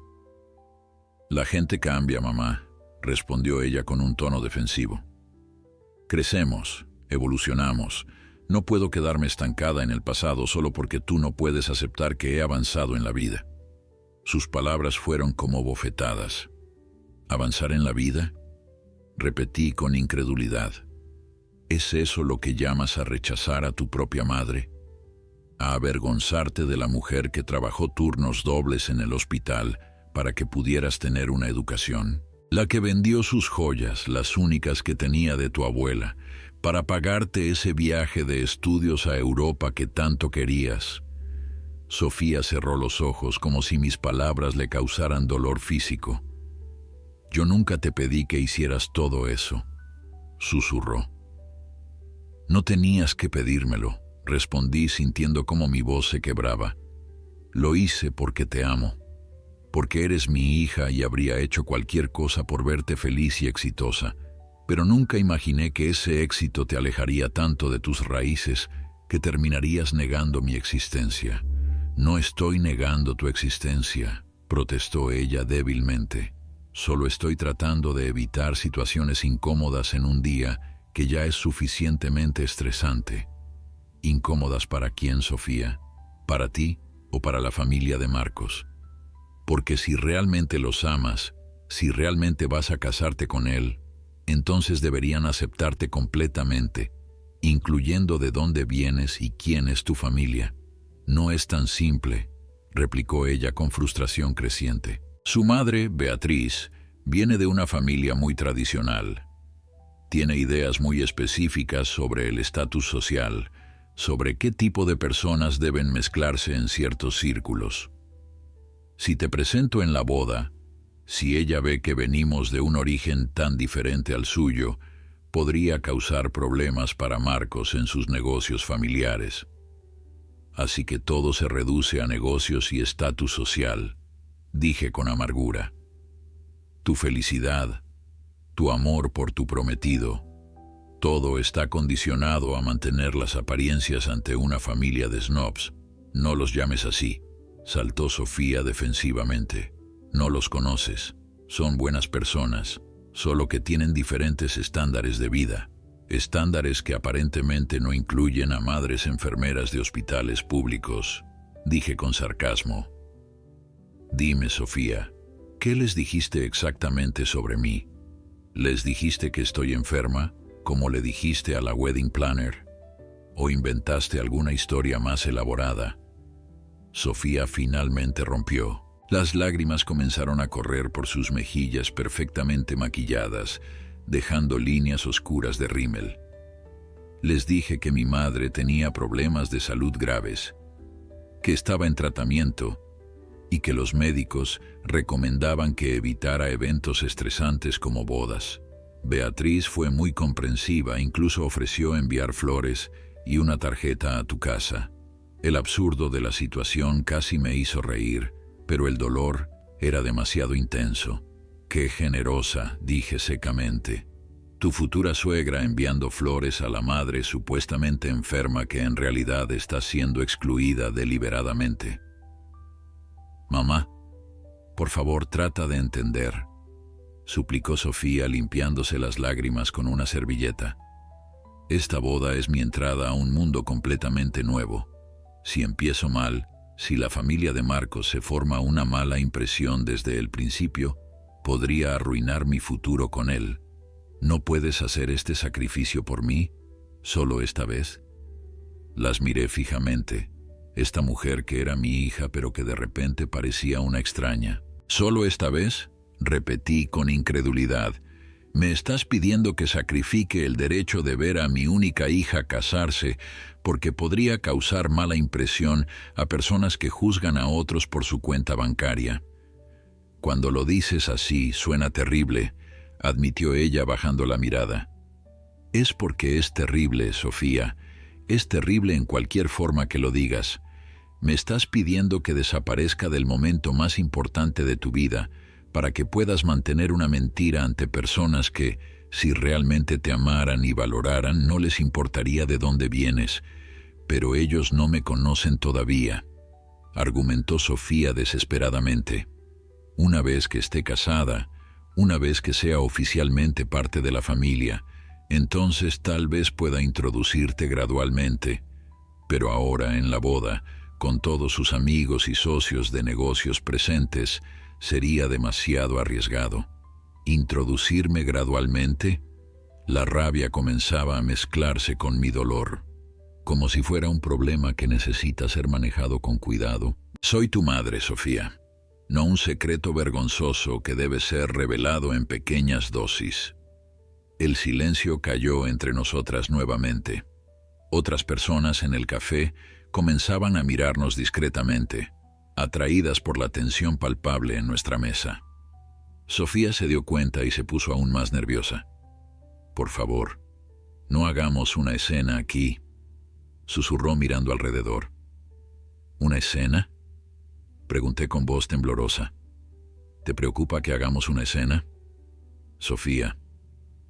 La gente cambia, mamá, respondió ella con un tono defensivo. Crecemos, evolucionamos. No puedo quedarme estancada en el pasado solo porque tú no puedes aceptar que he avanzado en la vida. Sus palabras fueron como bofetadas. ¿Avanzar en la vida?, repetí con incredulidad. ¿Es eso lo que llamas a rechazar a tu propia madre? ¿A avergonzarte de la mujer que trabajó turnos dobles en el hospital para que pudieras tener una educación? La que vendió sus joyas, las únicas que tenía de tu abuela, para pagarte ese viaje de estudios a Europa que tanto querías. Sofía cerró los ojos como si mis palabras le causaran dolor físico. Yo nunca te pedí que hicieras todo eso, susurró. No tenías que pedírmelo, respondí sintiendo cómo mi voz se quebraba. Lo hice porque te amo, porque eres mi hija y habría hecho cualquier cosa por verte feliz y exitosa, pero nunca imaginé que ese éxito te alejaría tanto de tus raíces que terminarías negando mi existencia. No estoy negando tu existencia, protestó ella débilmente. Solo estoy tratando de evitar situaciones incómodas en un día que ya es suficientemente estresante. ¿Incómodas para quién, Sofía? ¿Para ti o para la familia de Marcos? Porque si realmente los amas, si realmente vas a casarte con él, entonces deberían aceptarte completamente, incluyendo de dónde vienes y quién es tu familia. No es tan simple, replicó ella con frustración creciente. Su madre, Beatriz, viene de una familia muy tradicional. Tiene ideas muy específicas sobre el estatus social, sobre qué tipo de personas deben mezclarse en ciertos círculos. Si te presento en la boda, si ella ve que venimos de un origen tan diferente al suyo, podría causar problemas para Marcos en sus negocios familiares. Así que todo se reduce a negocios y estatus social, dije con amargura. Tu felicidad, tu amor por tu prometido, todo está condicionado a mantener las apariencias ante una familia de snobs. No los llames así, saltó Sofía defensivamente. No los conoces, son buenas personas, solo que tienen diferentes estándares de vida, estándares que aparentemente no incluyen a madres enfermeras de hospitales públicos, dije con sarcasmo. Dime, Sofía, ¿qué les dijiste exactamente sobre mí? ¿Les dijiste que estoy enferma, como le dijiste a la wedding planner? ¿O inventaste alguna historia más elaborada? Sofía finalmente rompió. Las lágrimas comenzaron a correr por sus mejillas perfectamente maquilladas, dejando líneas oscuras de rímel. Les dije que mi madre tenía problemas de salud graves, que estaba en tratamiento y que los médicos recomendaban que evitara eventos estresantes como bodas. Beatriz fue muy comprensiva, incluso ofreció enviar flores y una tarjeta a tu casa. El absurdo de la situación casi me hizo reír, pero el dolor era demasiado intenso. «Qué generosa», dije secamente. «Tu futura suegra enviando flores a la madre supuestamente enferma que en realidad está siendo excluida deliberadamente». «Mamá, por favor, trata de entender», suplicó Sofía limpiándose las lágrimas con una servilleta. «Esta boda es mi entrada a un mundo completamente nuevo. Si empiezo mal, si la familia de Marcos se forma una mala impresión desde el principio, podría arruinar mi futuro con él. ¿No puedes hacer este sacrificio por mí, solo esta vez?» Las miré fijamente. Esta mujer que era mi hija pero que de repente parecía una extraña. «¿Solo esta vez?», repetí con incredulidad. «¿Me estás pidiendo que sacrifique el derecho de ver a mi única hija casarse porque podría causar mala impresión a personas que juzgan a otros por su cuenta bancaria?» «Cuando lo dices así, suena terrible», admitió ella bajando la mirada. «Es porque es terrible, Sofía. Es terrible en cualquier forma que lo digas. Me estás pidiendo que desaparezca del momento más importante de tu vida para que puedas mantener una mentira ante personas que, si realmente te amaran y valoraran, no les importaría de dónde vienes. Pero ellos no me conocen todavía», argumentó Sofía desesperadamente. «Una vez que esté casada, una vez que sea oficialmente parte de la familia, entonces tal vez pueda introducirte gradualmente. Pero ahora, en la boda, con todos sus amigos y socios de negocios presentes, sería demasiado arriesgado. ¿Introducirme gradualmente?». La rabia comenzaba a mezclarse con mi dolor, como si fuera un problema que necesita ser manejado con cuidado. «Soy tu madre, Sofía, no un secreto vergonzoso que debe ser revelado en pequeñas dosis». El silencio cayó entre nosotras nuevamente. Otras personas en el café comenzaban a mirarnos discretamente, atraídas por la tensión palpable en nuestra mesa. Sofía se dio cuenta y se puso aún más nerviosa. «Por favor, no hagamos una escena aquí», susurró mirando alrededor. «¿Una escena?», pregunté con voz temblorosa. «¿Te preocupa que hagamos una escena?». «Sofía,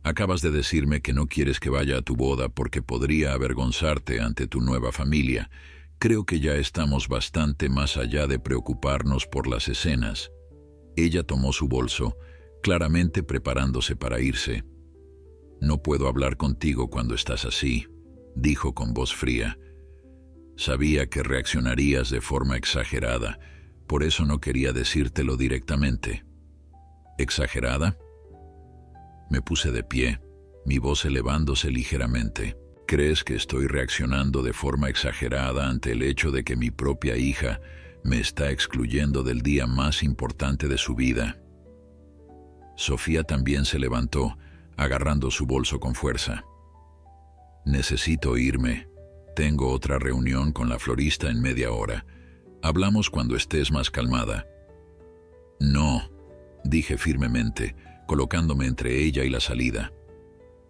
acabas de decirme que no quieres que vaya a tu boda porque podría avergonzarte ante tu nueva familia. Creo que ya estamos bastante más allá de preocuparnos por las escenas». Ella tomó su bolso, claramente preparándose para irse. «No puedo hablar contigo cuando estás así», dijo con voz fría. «Sabía que reaccionarías de forma exagerada, por eso no quería decírtelo directamente». «¿Exagerada?». Me puse de pie, mi voz elevándose ligeramente. «¿Crees que estoy reaccionando de forma exagerada ante el hecho de que mi propia hija me está excluyendo del día más importante de su vida?». Sofía también se levantó, agarrando su bolso con fuerza. «Necesito irme. Tengo otra reunión con la florista en media hora. Hablamos cuando estés más calmada». «No», dije firmemente, colocándome entre ella y la salida.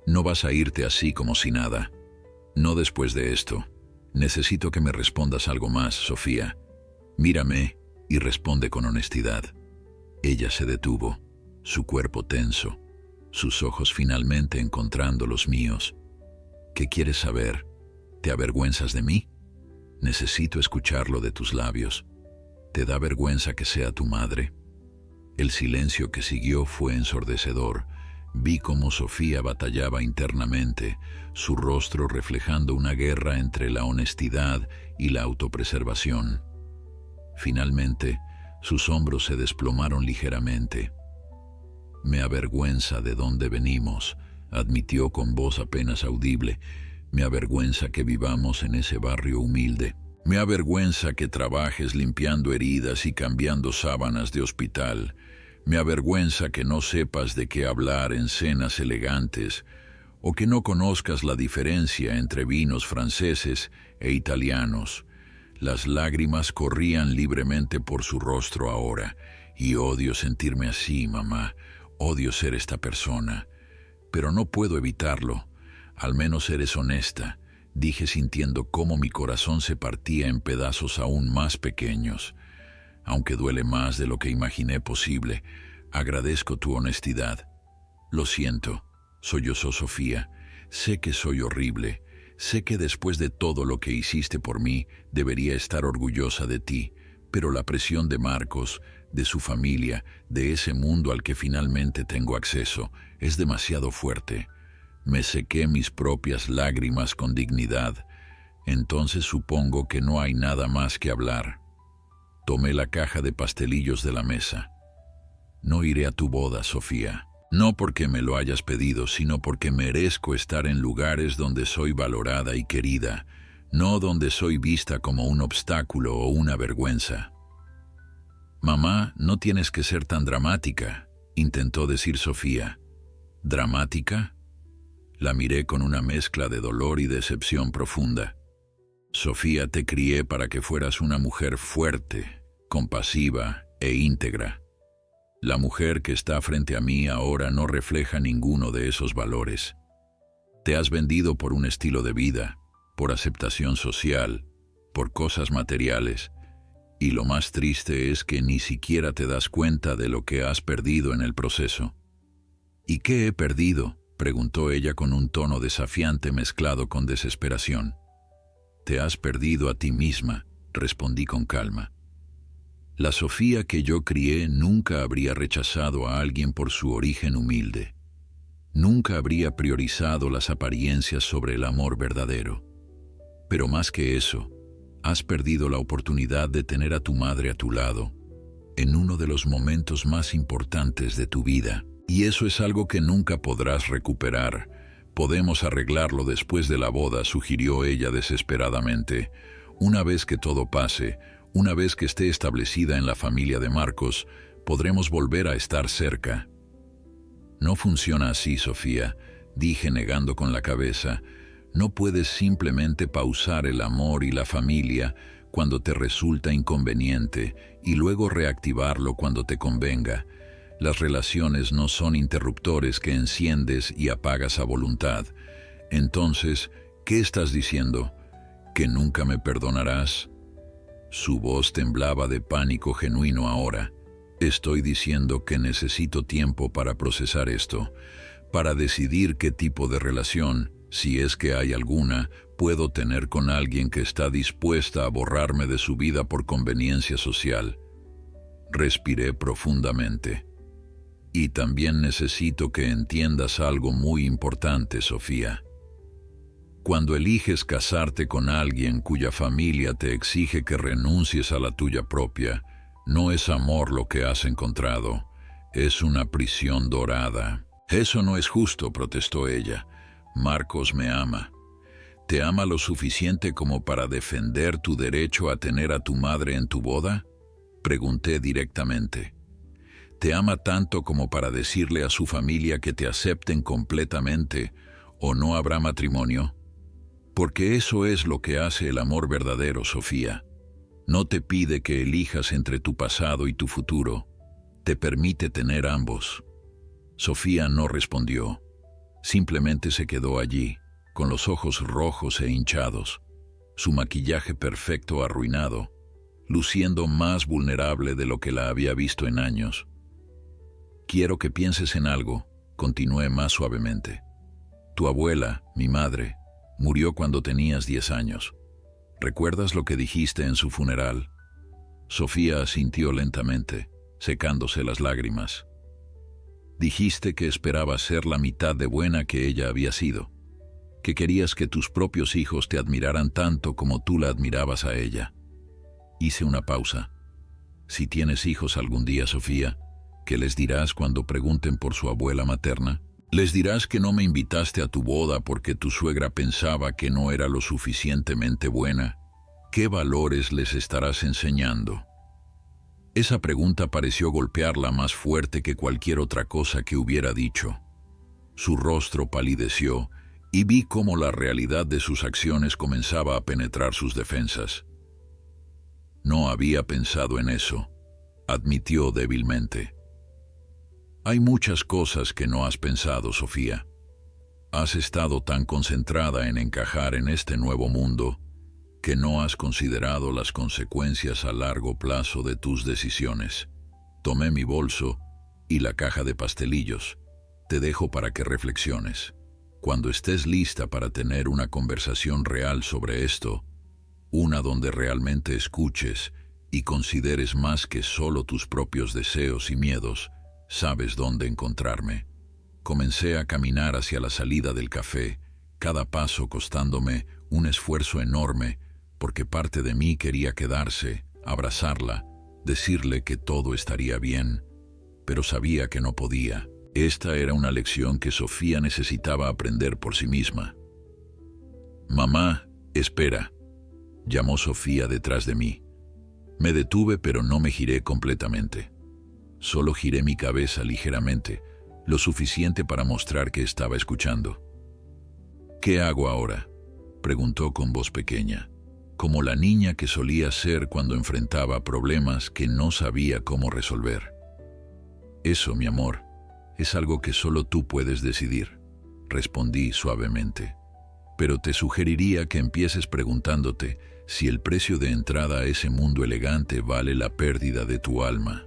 «No vas a irte así como si nada. No después de esto. Necesito que me respondas algo más, Sofía. Mírame y responde con honestidad». Ella se detuvo, su cuerpo tenso, sus ojos finalmente encontrando los míos. «¿Qué quieres saber? ¿Te avergüenzas de mí? Necesito escucharlo de tus labios. ¿Te da vergüenza que sea tu madre?». El silencio que siguió fue ensordecedor. Vi cómo Sofía batallaba internamente, su rostro reflejando una guerra entre la honestidad y la autopreservación. Finalmente, sus hombros se desplomaron ligeramente. «Me avergüenza de dónde venimos», admitió con voz apenas audible. «Me avergüenza que vivamos en ese barrio humilde. Me avergüenza que trabajes limpiando heridas y cambiando sábanas de hospital. Me avergüenza que no sepas de qué hablar en cenas elegantes o que no conozcas la diferencia entre vinos franceses e italianos». Las lágrimas corrían libremente por su rostro ahora. «Y odio sentirme así, mamá. Odio ser esta persona. Pero no puedo evitarlo. Al menos eres honesta. dije sintiendo cómo mi corazón se partía en pedazos aún más pequeños. Aunque duele más de lo que imaginé posible, agradezco tu honestidad. Lo siento, sollozó Sofía. Sé que soy horrible. Sé que después de todo lo que hiciste por mí, debería estar orgullosa de ti, pero la presión de Marcos, de su familia, de ese mundo al que finalmente tengo acceso, es demasiado fuerte. Me sequé mis propias lágrimas con dignidad. Entonces supongo que no hay nada más que hablar. Tomé la caja de pastelillos de la mesa. No iré a tu boda, Sofía. No porque me lo hayas pedido, sino porque merezco estar en lugares donde soy valorada y querida, no donde soy vista como un obstáculo o una vergüenza. Mamá, no tienes que ser tan dramática, intentó decir Sofía. ¿Dramática? La miré con una mezcla de dolor y decepción profunda. Sofía, te crié para que fueras una mujer fuerte, compasiva e íntegra. La mujer que está frente a mí ahora no refleja ninguno de esos valores. Te has vendido por un estilo de vida, por aceptación social, por cosas materiales, y lo más triste es que ni siquiera te das cuenta de lo que has perdido en el proceso. ¿Y qué he perdido?, preguntó ella con un tono desafiante mezclado con desesperación. Te has perdido a ti misma, respondí con calma. La Sofía que yo crié nunca habría rechazado a alguien por su origen humilde. Nunca habría priorizado las apariencias sobre el amor verdadero. Pero más que eso, has perdido la oportunidad de tener a tu madre a tu lado, en uno de los momentos más importantes de tu vida. Y eso es algo que nunca podrás recuperar. Podemos arreglarlo después de la boda, sugirió ella desesperadamente. Una vez que todo pase, una vez que esté establecida en la familia de Marcos, podremos volver a estar cerca. No funciona así, Sofía, dije negando con la cabeza. No puedes simplemente pausar el amor y la familia cuando te resulta inconveniente y luego reactivarlo cuando te convenga. Las relaciones no son interruptores que enciendes y apagas a voluntad. Entonces, ¿qué estás diciendo? ¿Que nunca me perdonarás? Su voz temblaba de pánico genuino ahora. Estoy diciendo que necesito tiempo para procesar esto, para decidir qué tipo de relación, si es que hay alguna, puedo tener con alguien que está dispuesta a borrarme de su vida por conveniencia social. Respiré profundamente. Y también necesito que entiendas algo muy importante, Sofía. Cuando eliges casarte con alguien cuya familia te exige que renuncies a la tuya propia, no es amor lo que has encontrado, es una prisión dorada. Eso no es justo, protestó ella. Marcos me ama. ¿Te ama lo suficiente como para defender tu derecho a tener a tu madre en tu boda? Pregunté directamente. ¿Te ama tanto como para decirle a su familia que te acepten completamente o no habrá matrimonio? Porque eso es lo que hace el amor verdadero, Sofía. No te pide que elijas entre tu pasado y tu futuro. Te permite tener ambos. Sofía no respondió. Simplemente se quedó allí, con los ojos rojos e hinchados, su maquillaje perfecto arruinado, luciendo más vulnerable de lo que la había visto en años. Quiero que pienses en algo, continué más suavemente. Tu abuela, mi madre, murió cuando tenías 10 años. ¿Recuerdas lo que dijiste en su funeral? Sofía asintió lentamente, secándose las lágrimas. Dijiste que esperabas ser la mitad de buena que ella había sido, que querías que tus propios hijos te admiraran tanto como tú la admirabas a ella. Hice una pausa. Si tienes hijos algún día, Sofía, ¿qué les dirás cuando pregunten por su abuela materna? ¿Les dirás que no me invitaste a tu boda porque tu suegra pensaba que no era lo suficientemente buena? ¿Qué valores les estarás enseñando? Esa pregunta pareció golpearla más fuerte que cualquier otra cosa que hubiera dicho. Su rostro palideció y vi cómo la realidad de sus acciones comenzaba a penetrar sus defensas. No había pensado en eso, admitió débilmente. Hay muchas cosas que no has pensado, Sofía. Has estado tan concentrada en encajar en este nuevo mundo que no has considerado las consecuencias a largo plazo de tus decisiones. Tomé mi bolso y la caja de pastelillos. Te dejo para que reflexiones. Cuando estés lista para tener una conversación real sobre esto, una donde realmente escuches y consideres más que solo tus propios deseos y miedos, sabes dónde encontrarme. Comencé a caminar hacia la salida del café, cada paso costándome un esfuerzo enorme, porque parte de mí quería quedarse, abrazarla, decirle que todo estaría bien, pero sabía que no podía. Esta era una lección que Sofía necesitaba aprender por sí misma. «Mamá, espera», llamó Sofía detrás de mí. Me detuve, pero no me giré completamente. Solo giré mi cabeza ligeramente, lo suficiente para mostrar que estaba escuchando. «¿Qué hago ahora?», preguntó con voz pequeña, como la niña que solía ser cuando enfrentaba problemas que no sabía cómo resolver. «Eso, mi amor, es algo que solo tú puedes decidir», respondí suavemente. «Pero te sugeriría que empieces preguntándote si el precio de entrada a ese mundo elegante vale la pérdida de tu alma».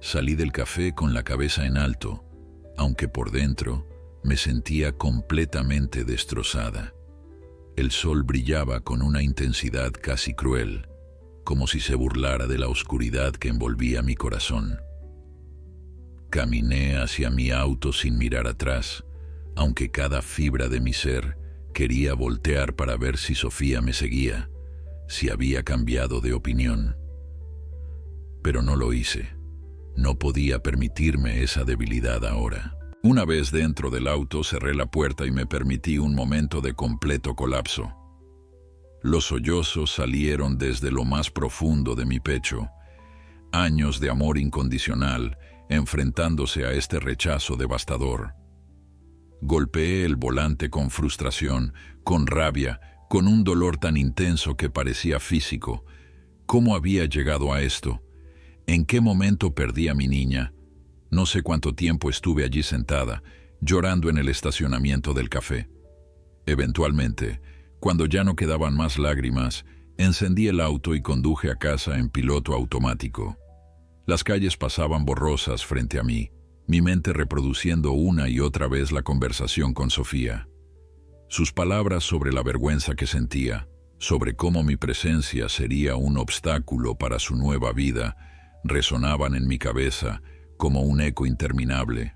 Salí del café con la cabeza en alto, aunque por dentro me sentía completamente destrozada. El sol brillaba con una intensidad casi cruel, como si se burlara de la oscuridad que envolvía mi corazón. Caminé hacia mi auto sin mirar atrás, aunque cada fibra de mi ser quería voltear para ver si Sofía me seguía, si había cambiado de opinión. Pero no lo hice. No podía permitirme esa debilidad ahora. Una vez dentro del auto, cerré la puerta y me permití un momento de completo colapso. Los sollozos salieron desde lo más profundo de mi pecho. Años de amor incondicional, enfrentándose a este rechazo devastador. Golpeé el volante con frustración, con rabia, con un dolor tan intenso que parecía físico. ¿Cómo había llegado a esto? ¿En qué momento perdí a mi niña? No sé cuánto tiempo estuve allí sentada, llorando en el estacionamiento del café. Eventualmente, cuando ya no quedaban más lágrimas, encendí el auto y conduje a casa en piloto automático. Las calles pasaban borrosas frente a mí, mi mente reproduciendo una y otra vez la conversación con Sofía. Sus palabras sobre la vergüenza que sentía, sobre cómo mi presencia sería un obstáculo para su nueva vida, resonaban en mi cabeza como un eco interminable.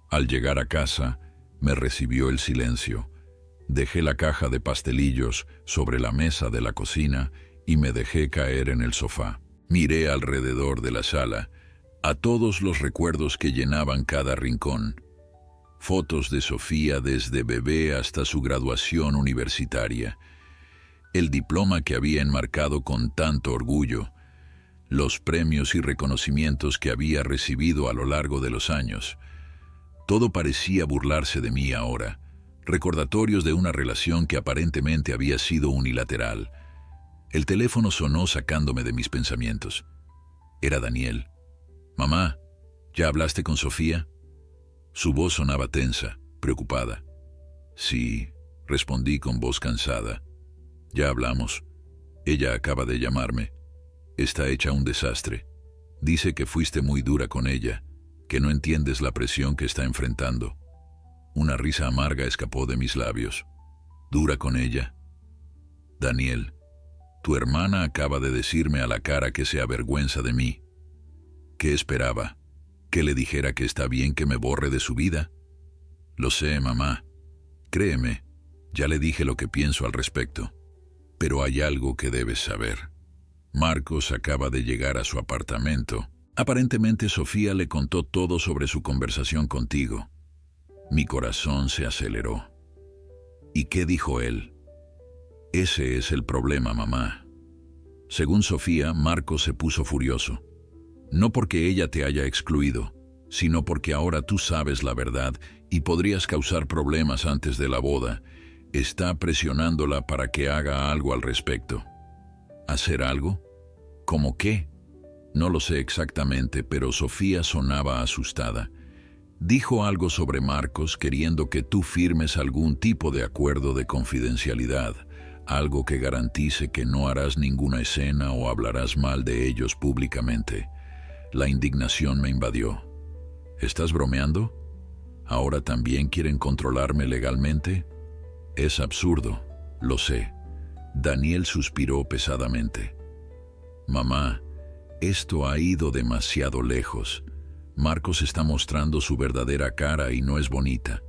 Al llegar a casa, me recibió el silencio. Dejé la caja de pastelillos sobre la mesa de la cocina y me dejé caer en el sofá. Miré alrededor de la sala, a todos los recuerdos que llenaban cada rincón. Fotos de Sofía desde bebé hasta su graduación universitaria. El diploma que había enmarcado con tanto orgullo. Los premios y reconocimientos que había recibido a lo largo de los años. Todo parecía burlarse de mí ahora, recordatorios de una relación que aparentemente había sido unilateral. El teléfono sonó sacándome de mis pensamientos. Era Daniel. «Mamá, ¿ya hablaste con Sofía?». Su voz sonaba tensa, preocupada. «Sí», respondí con voz cansada. «Ya hablamos. Ella acaba de llamarme. Está hecha un desastre. Dice que fuiste muy dura con ella, que no entiendes la presión que está enfrentando». Una risa amarga escapó de mis labios. «¿Dura con ella?». «Daniel, tu hermana acaba de decirme a la cara que se avergüenza de mí». ¿Qué esperaba? ¿Que le dijera que está bien que me borre de su vida? Lo sé, mamá. Créeme, ya le dije lo que pienso al respecto. Pero hay algo que debes saber. Marcos acaba de llegar a su apartamento. Aparentemente Sofía le contó todo sobre su conversación contigo. Mi corazón se aceleró. ¿Y qué dijo él? Ese es el problema, mamá. Según Sofía, Marcos se puso furioso. No porque ella te haya excluido, sino porque ahora tú sabes la verdad y podrías causar problemas antes de la boda. Está presionándola para que haga algo al respecto. ¿Hacer algo? ¿Cómo qué? No lo sé exactamente, pero Sofía sonaba asustada. Dijo algo sobre Marcos queriendo que tú firmes algún tipo de acuerdo de confidencialidad, algo que garantice que no harás ninguna escena o hablarás mal de ellos públicamente. La indignación me invadió. ¿Estás bromeando? ¿Ahora también quieren controlarme legalmente? Es absurdo, lo sé. Daniel suspiró pesadamente. Mamá, esto ha ido demasiado lejos. Marcos está mostrando su verdadera cara y no es bonita.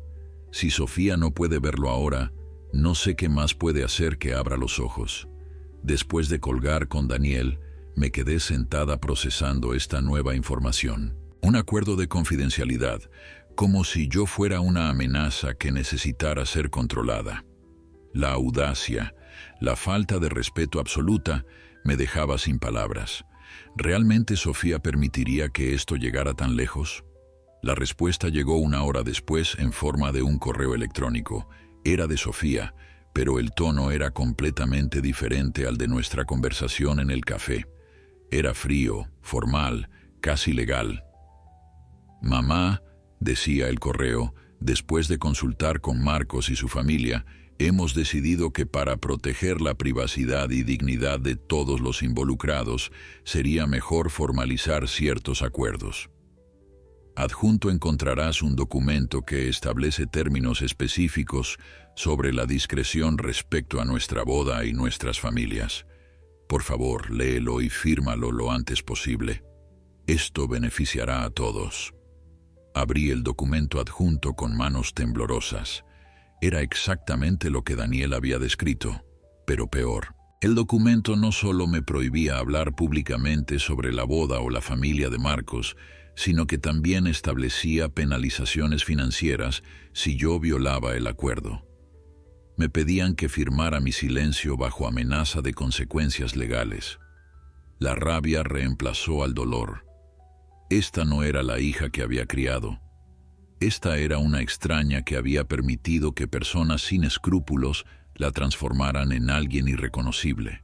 Si Sofía no puede verlo ahora, no sé qué más puede hacer que abra los ojos. Después de colgar con Daniel, me quedé sentada procesando esta nueva información. Un acuerdo de confidencialidad, como si yo fuera una amenaza que necesitara ser controlada. La audacia, la falta de respeto absoluta, me dejaba sin palabras. ¿Realmente Sofía permitiría que esto llegara tan lejos? La respuesta llegó 1 hora después en forma de un correo electrónico. Era de Sofía, pero el tono era completamente diferente al de nuestra conversación en el café. Era frío, formal, casi legal. Mamá, decía el correo, después de consultar con Marcos y su familia, hemos decidido que para proteger la privacidad y dignidad de todos los involucrados, sería mejor formalizar ciertos acuerdos. Adjunto encontrarás un documento que establece términos específicos sobre la discreción respecto a nuestra boda y nuestras familias. Por favor, léelo y fírmalo lo antes posible. Esto beneficiará a todos. Abrí el documento adjunto con manos temblorosas. Era exactamente lo que Daniel había descrito, pero peor. El documento no solo me prohibía hablar públicamente sobre la boda o la familia de Marcos, sino que también establecía penalizaciones financieras si yo violaba el acuerdo. Me pedían que firmara mi silencio bajo amenaza de consecuencias legales. La rabia reemplazó al dolor. Esta no era la hija que había criado. Esta era una extraña que había permitido que personas sin escrúpulos la transformaran en alguien irreconocible.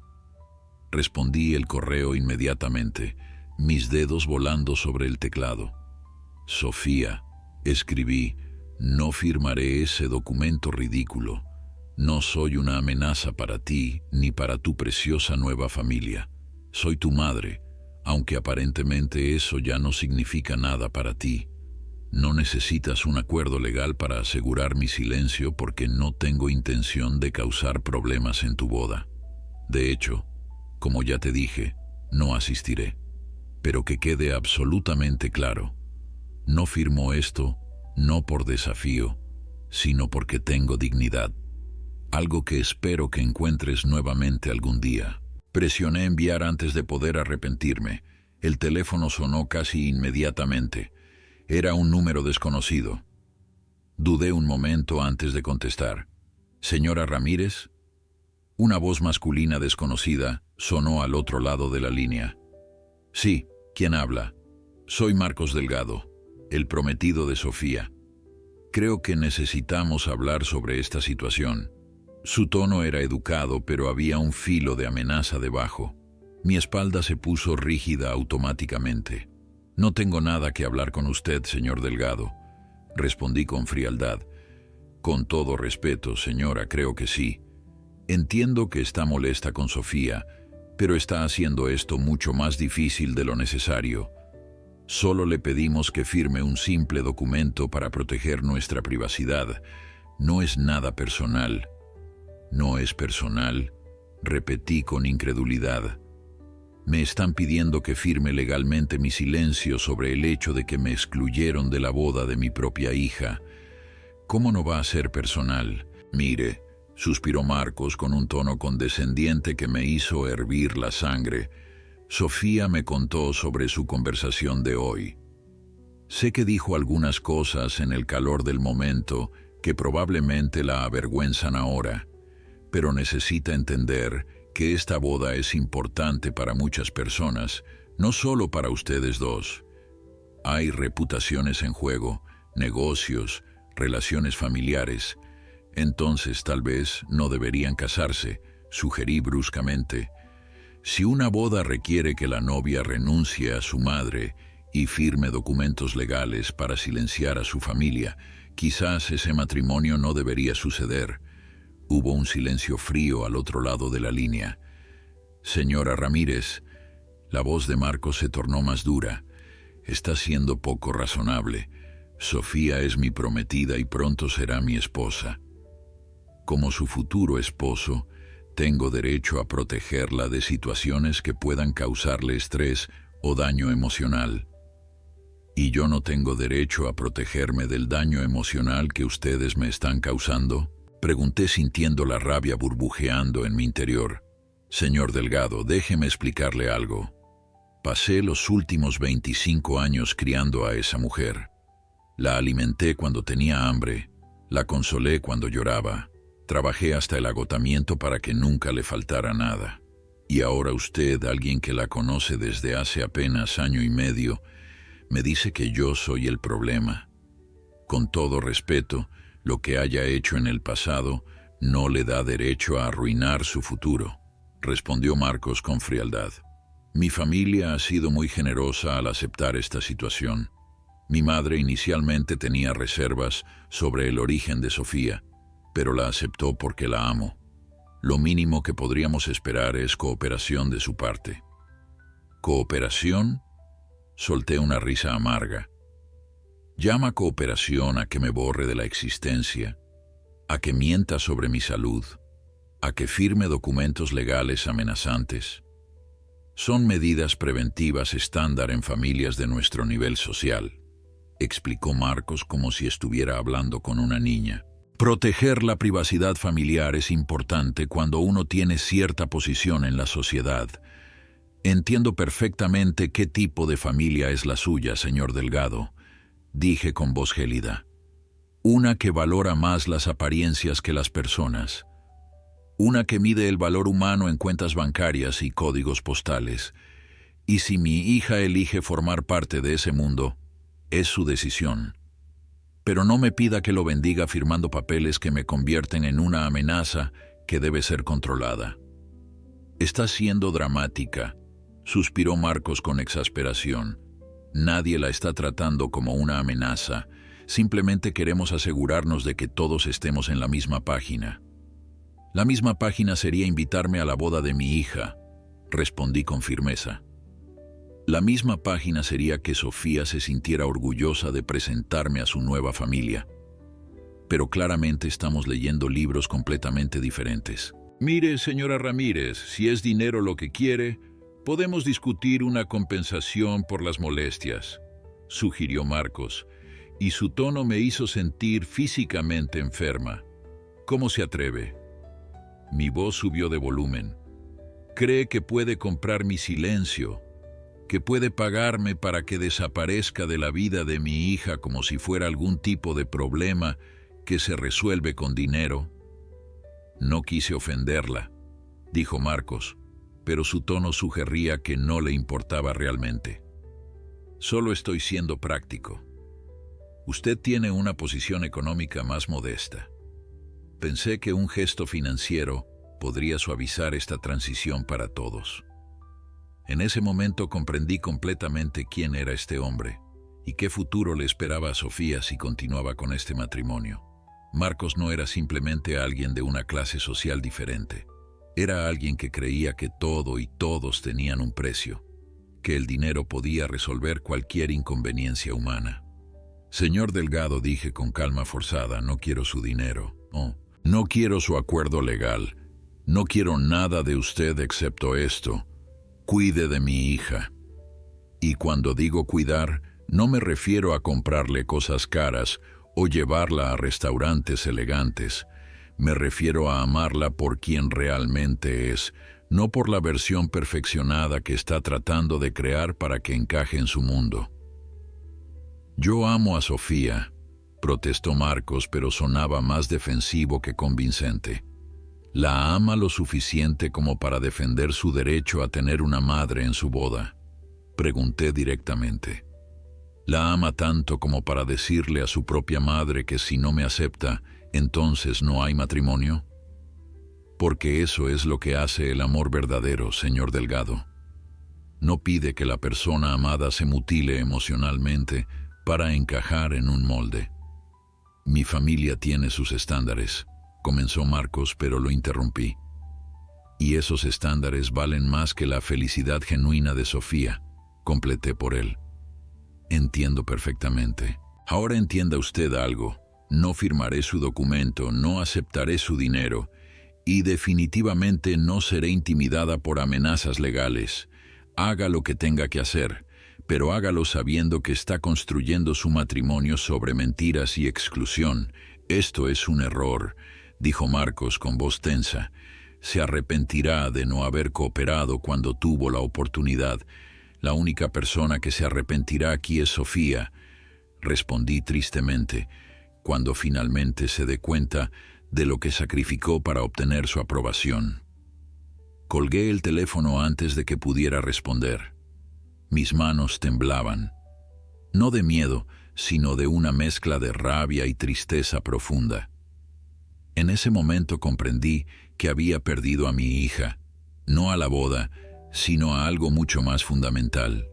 Respondí el correo inmediatamente, mis dedos volando sobre el teclado. Sofía, escribí, no firmaré ese documento ridículo. No soy una amenaza para ti ni para tu preciosa nueva familia. Soy tu madre, aunque aparentemente eso ya no significa nada para ti. No necesitas un acuerdo legal para asegurar mi silencio porque no tengo intención de causar problemas en tu boda. De hecho, como ya te dije, no asistiré. Pero que quede absolutamente claro, no firmo esto no por desafío, sino porque tengo dignidad. Algo que espero que encuentres nuevamente algún día. Presioné enviar antes de poder arrepentirme. El teléfono sonó casi inmediatamente. Era un número desconocido. Dudé un momento antes de contestar. ¿Señora Ramírez? Una voz masculina desconocida sonó al otro lado de la línea. Sí, ¿quién habla? Soy Marcos Delgado, el prometido de Sofía. Creo que necesitamos hablar sobre esta situación. Su tono era educado, pero había un filo de amenaza debajo. Mi espalda se puso rígida automáticamente. No tengo nada que hablar con usted, señor Delgado, respondí con frialdad. Con todo respeto, señora, creo que sí. Entiendo que está molesta con Sofía, pero está haciendo esto mucho más difícil de lo necesario. Solo le pedimos que firme un simple documento para proteger nuestra privacidad. No es nada personal. No es personal, repetí con incredulidad. Me están pidiendo que firme legalmente mi silencio sobre el hecho de que me excluyeron de la boda de mi propia hija. ¿Cómo no va a ser personal? Mire, suspiró Marcos con un tono condescendiente que me hizo hervir la sangre. Sofía me contó sobre su conversación de hoy. Sé que dijo algunas cosas en el calor del momento que probablemente la avergüenzan ahora, pero necesita entender que esta boda es importante para muchas personas, no solo para ustedes dos. Hay reputaciones en juego, negocios, relaciones familiares. Entonces tal vez no deberían casarse, sugerí bruscamente. Si una boda requiere que la novia renuncie a su madre y firme documentos legales para silenciar a su familia. Quizás ese matrimonio no debería suceder. Hubo un silencio frío al otro lado de la línea. Señora Ramírez, la voz de Marcos se tornó más dura. Está siendo poco razonable. Sofía es mi prometida y pronto será mi esposa. Como su futuro esposo, tengo derecho a protegerla de situaciones que puedan causarle estrés o daño emocional. ¿Y yo no tengo derecho a protegerme del daño emocional que ustedes me están causando? Pregunté sintiendo la rabia burbujeando en mi interior. Señor Delgado, déjeme explicarle algo. Pasé los últimos 25 años criando a esa mujer. La alimenté cuando tenía hambre, la consolé cuando lloraba, trabajé hasta el agotamiento para que nunca le faltara nada. Y ahora usted, alguien que la conoce desde hace apenas año y medio, me dice que yo soy el problema. Con todo respeto, lo que haya hecho en el pasado no le da derecho a arruinar su futuro, respondió Marcos con frialdad. Mi familia ha sido muy generosa al aceptar esta situación. Mi madre inicialmente tenía reservas sobre el origen de Sofía, pero la aceptó porque la amo. Lo mínimo que podríamos esperar es cooperación de su parte. ¿Cooperación? Solté una risa amarga. Llama cooperación a que me borre de la existencia, a que mienta sobre mi salud, a que firme documentos legales amenazantes. Son medidas preventivas estándar en familias de nuestro nivel social, explicó Marcos como si estuviera hablando con una niña. Proteger la privacidad familiar es importante cuando uno tiene cierta posición en la sociedad. Entiendo perfectamente qué tipo de familia es la suya, señor Delgado, dije con voz gélida. Una que valora más las apariencias que las personas. Una que mide el valor humano en cuentas bancarias y códigos postales. Y si mi hija elige formar parte de ese mundo, es su decisión. Pero no me pida que lo bendiga firmando papeles que me convierten en una amenaza que debe ser controlada. Está siendo dramática, suspiró Marcos con exasperación. Nadie la está tratando como una amenaza. Simplemente queremos asegurarnos de que todos estemos en la misma página. La misma página sería invitarme a la boda de mi hija, respondí con firmeza. La misma página sería que Sofía se sintiera orgullosa de presentarme a su nueva familia. Pero claramente estamos leyendo libros completamente diferentes. Mire, señora Ramírez, si es dinero lo que quiere, podemos discutir una compensación por las molestias, sugirió Marcos, y su tono me hizo sentir físicamente enferma. ¿Cómo se atreve? Mi voz subió de volumen. Cree que puede comprar mi silencio, que puede pagarme para que desaparezca de la vida de mi hija como si fuera algún tipo de problema que se resuelve con dinero. No quise ofenderla, dijo Marcos, pero su tono sugería que no le importaba realmente. Solo estoy siendo práctico. Usted tiene una posición económica más modesta. Pensé que un gesto financiero podría suavizar esta transición para todos. En ese momento comprendí completamente quién era este hombre y qué futuro le esperaba a Sofía si continuaba con este matrimonio. Marcos no era simplemente alguien de una clase social diferente. Era alguien que creía que todo y todos tenían un precio, que el dinero podía resolver cualquier inconveniencia humana. Señor Delgado, dije con calma forzada, no quiero su dinero. No quiero su acuerdo legal. No quiero nada de usted excepto esto. Cuide de mi hija. Y cuando digo cuidar, no me refiero a comprarle cosas caras o llevarla a restaurantes elegantes. Me refiero a amarla por quien realmente es, no por la versión perfeccionada que está tratando de crear para que encaje en su mundo. Yo amo a Sofía, protestó Marcos, pero sonaba más defensivo que convincente. La ama lo suficiente como para defender su derecho a tener una madre en su boda. Pregunté directamente. La ama tanto como para decirle a su propia madre que si no me acepta, entonces no hay matrimonio. Porque eso es lo que hace el amor verdadero, señor Delgado. No pide que la persona amada se mutile emocionalmente para encajar en un molde. Mi familia tiene sus estándares, comenzó Marcos, pero lo interrumpí. Y esos estándares valen más que la felicidad genuina de Sofía, completé por él. Entiendo perfectamente. Ahora entienda usted algo. No firmaré su documento, no aceptaré su dinero y definitivamente no seré intimidada por amenazas legales. Haga lo que tenga que hacer, pero hágalo sabiendo que está construyendo su matrimonio sobre mentiras y exclusión. Esto es un error, dijo Marcos con voz tensa. Se arrepentirá de no haber cooperado cuando tuvo la oportunidad. La única persona que se arrepentirá aquí es Sofía, respondí tristemente, cuando finalmente se dé cuenta de lo que sacrificó para obtener su aprobación. Colgué el teléfono antes de que pudiera responder. Mis manos temblaban, no de miedo, sino de una mezcla de rabia y tristeza profunda. En ese momento comprendí que había perdido a mi hija, no a la boda, sino a algo mucho más fundamental.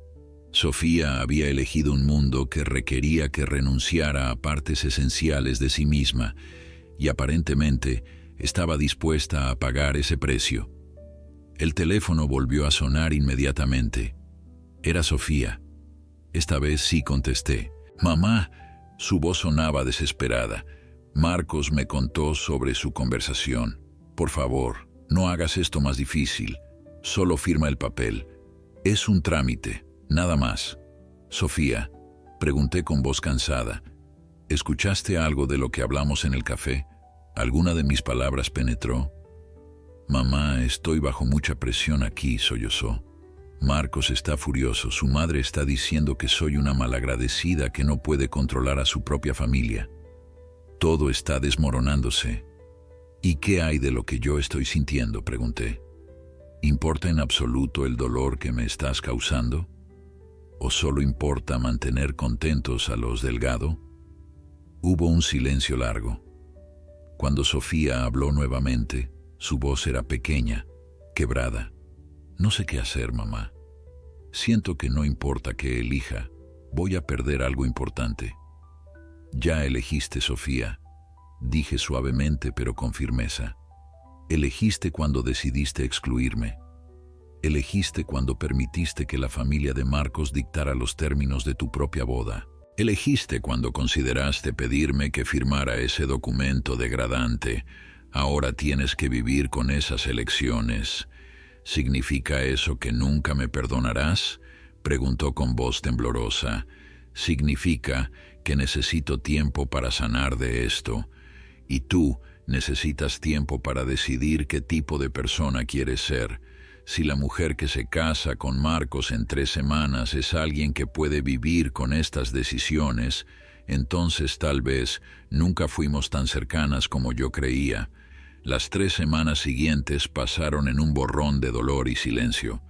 Sofía había elegido un mundo que requería que renunciara a partes esenciales de sí misma, y aparentemente estaba dispuesta a pagar ese precio. El teléfono volvió a sonar inmediatamente. Era Sofía. Esta vez sí contesté. «Mamá», su voz sonaba desesperada. «Marcos me contó sobre su conversación. Por favor, no hagas esto más difícil. Solo firma el papel. Es un trámite, nada más». «Sofía», pregunté con voz cansada, «¿escuchaste algo de lo que hablamos en el café? ¿Alguna de mis palabras penetró?» «Mamá, estoy bajo mucha presión aquí», sollozó. «Marcos está furioso. Su madre está diciendo que soy una malagradecida que no puede controlar a su propia familia. Todo está desmoronándose». «¿Y qué hay de lo que yo estoy sintiendo?», pregunté. ¿Importa en absoluto el dolor que me estás causando? ¿O solo importa mantener contentos a los Delgado? Hubo un silencio largo. Cuando Sofía habló nuevamente, su voz era pequeña, quebrada. «No sé qué hacer, mamá. Siento que no importa qué elija, voy a perder algo importante». «Ya elegiste, Sofía», dije suavemente pero con firmeza. «Elegiste cuando decidiste excluirme. Elegiste cuando permitiste que la familia de Marcos dictara los términos de tu propia boda. Elegiste cuando consideraste pedirme que firmara ese documento degradante. Ahora tienes que vivir con esas elecciones. ¿Significa eso que nunca me perdonarás?», preguntó con voz temblorosa. «Significa que necesito tiempo para sanar de esto. Y tú necesitas tiempo para decidir qué tipo de persona quieres ser. Si la mujer que se casa con Marcos en 3 semanas es alguien que puede vivir con estas decisiones, entonces tal vez nunca fuimos tan cercanas como yo creía». Las 3 semanas siguientes pasaron en un borrón de dolor y silencio.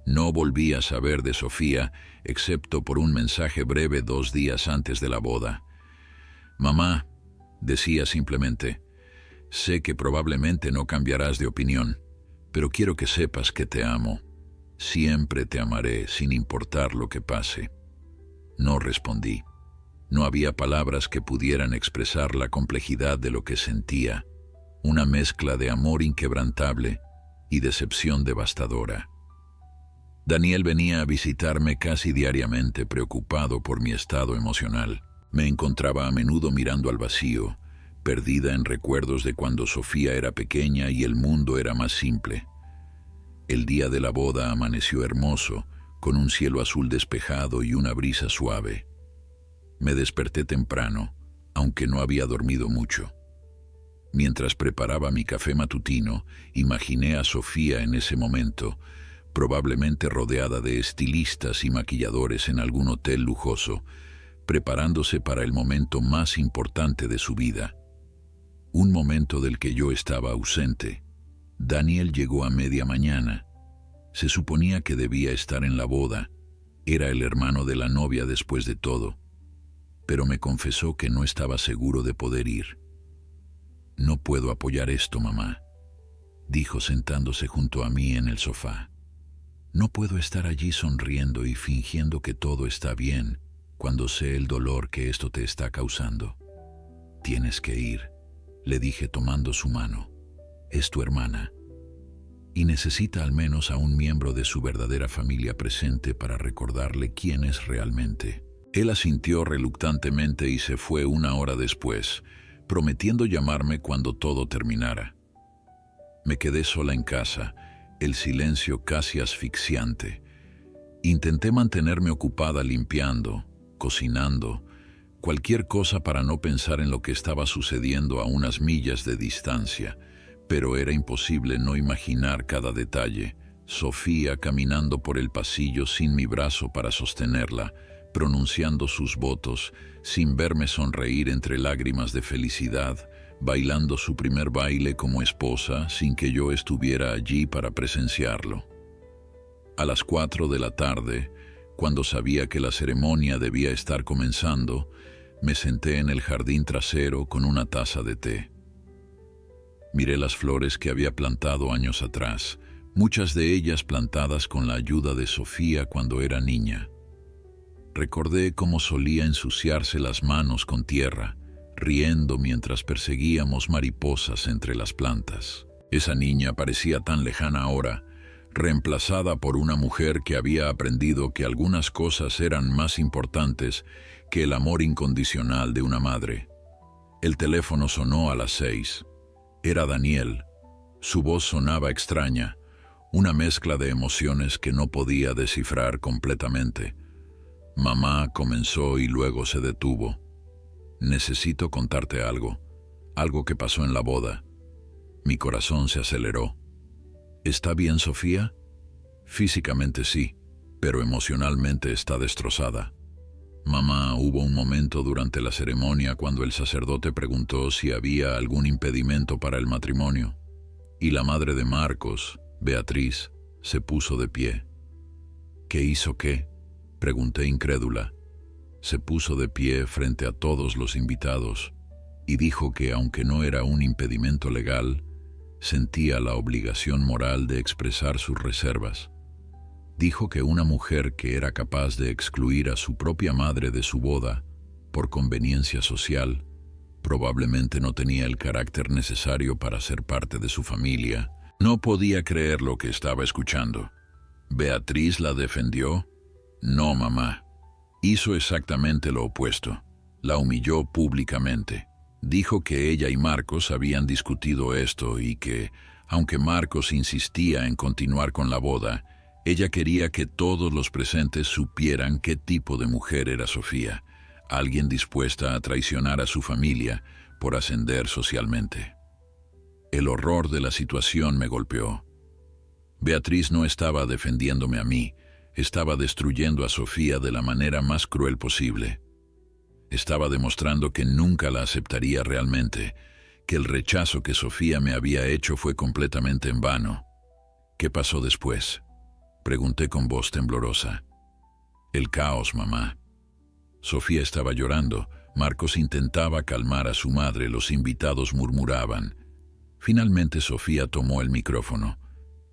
No volví a saber de Sofía, excepto por un mensaje breve 2 días antes de la boda. «Mamá», decía simplemente, «sé que probablemente no cambiarás de opinión, pero quiero que sepas que te amo. Siempre te amaré, sin importar lo que pase». No respondí. No había palabras que pudieran expresar la complejidad de lo que sentía. Una mezcla de amor inquebrantable y decepción devastadora. Daniel venía a visitarme casi diariamente, preocupado por mi estado emocional. Me encontraba a menudo mirando al vacío, perdida en recuerdos de cuando Sofía era pequeña y el mundo era más simple. El día de la boda amaneció hermoso, con un cielo azul despejado y una brisa suave. Me desperté temprano, aunque no había dormido mucho. Mientras preparaba mi café matutino, imaginé a Sofía en ese momento, probablemente rodeada de estilistas y maquilladores en algún hotel lujoso, preparándose para el momento más importante de su vida. Un momento del que yo estaba ausente. Daniel llegó a media mañana. Se suponía que debía estar en la boda. Era el hermano de la novia después de todo. Pero me confesó que no estaba seguro de poder ir. «No puedo apoyar esto, mamá», dijo sentándose junto a mí en el sofá. No puedo estar allí sonriendo y fingiendo que todo está bien cuando sé el dolor que esto te está causando. Tienes que ir, le dije tomando su mano. Es tu hermana y necesita al menos a un miembro de su verdadera familia presente para recordarle quién es realmente. Él asintió reluctantemente y se fue 1 hora después, prometiendo llamarme cuando todo terminara. Me quedé sola en casa, el silencio casi asfixiante. Intenté mantenerme ocupada limpiando, cocinando, cualquier cosa para no pensar en lo que estaba sucediendo a unas millas de distancia, pero era imposible no imaginar cada detalle. Sofía caminando por el pasillo sin mi brazo para sostenerla, pronunciando sus votos, sin verme sonreír entre lágrimas de felicidad, bailando su primer baile como esposa sin que yo estuviera allí para presenciarlo. A las 4 de la tarde, cuando sabía que la ceremonia debía estar comenzando, me senté en el jardín trasero con una taza de té. Miré las flores que había plantado años atrás, muchas de ellas plantadas con la ayuda de Sofía cuando era niña. Recordé cómo solía ensuciarse las manos con tierra, riendo mientras perseguíamos mariposas entre las plantas. Esa niña parecía tan lejana ahora, reemplazada por una mujer que había aprendido que algunas cosas eran más importantes que el amor incondicional de una madre. El teléfono sonó a las 6. Era Daniel. Su voz sonaba extraña, una mezcla de emociones que no podía descifrar completamente. Mamá comenzó y luego se detuvo. Necesito contarte algo que pasó en la boda. Mi corazón se aceleró. ¿Está bien, Sofía? Físicamente sí, pero emocionalmente está destrozada. Mamá, hubo un momento durante la ceremonia cuando el sacerdote preguntó si había algún impedimento para el matrimonio, y la madre de Marcos, Beatriz, se puso de pie. ¿Qué hizo qué?, pregunté incrédula. Se puso de pie frente a todos los invitados y dijo que, aunque no era un impedimento legal, sentía la obligación moral de expresar sus reservas. Dijo que una mujer que era capaz de excluir a su propia madre de su boda por conveniencia social probablemente no tenía el carácter necesario para ser parte de su familia. No podía creer lo que estaba escuchando. ¿Beatriz la defendió? No, mamá. Hizo exactamente lo opuesto. La humilló públicamente. Dijo que ella y Marcos habían discutido esto y que, aunque Marcos insistía en continuar con la boda, ella quería que todos los presentes supieran qué tipo de mujer era Sofía, alguien dispuesta a traicionar a su familia por ascender socialmente. El horror de la situación me golpeó. Beatriz no estaba defendiéndome a mí, estaba destruyendo a Sofía de la manera más cruel posible. Estaba demostrando que nunca la aceptaría realmente, que el rechazo que Sofía me había hecho fue completamente en vano. ¿Qué pasó después?, pregunté con voz temblorosa. El caos, mamá. Sofía estaba llorando. Marcos intentaba calmar a su madre. Los invitados murmuraban. Finalmente Sofía tomó el micrófono.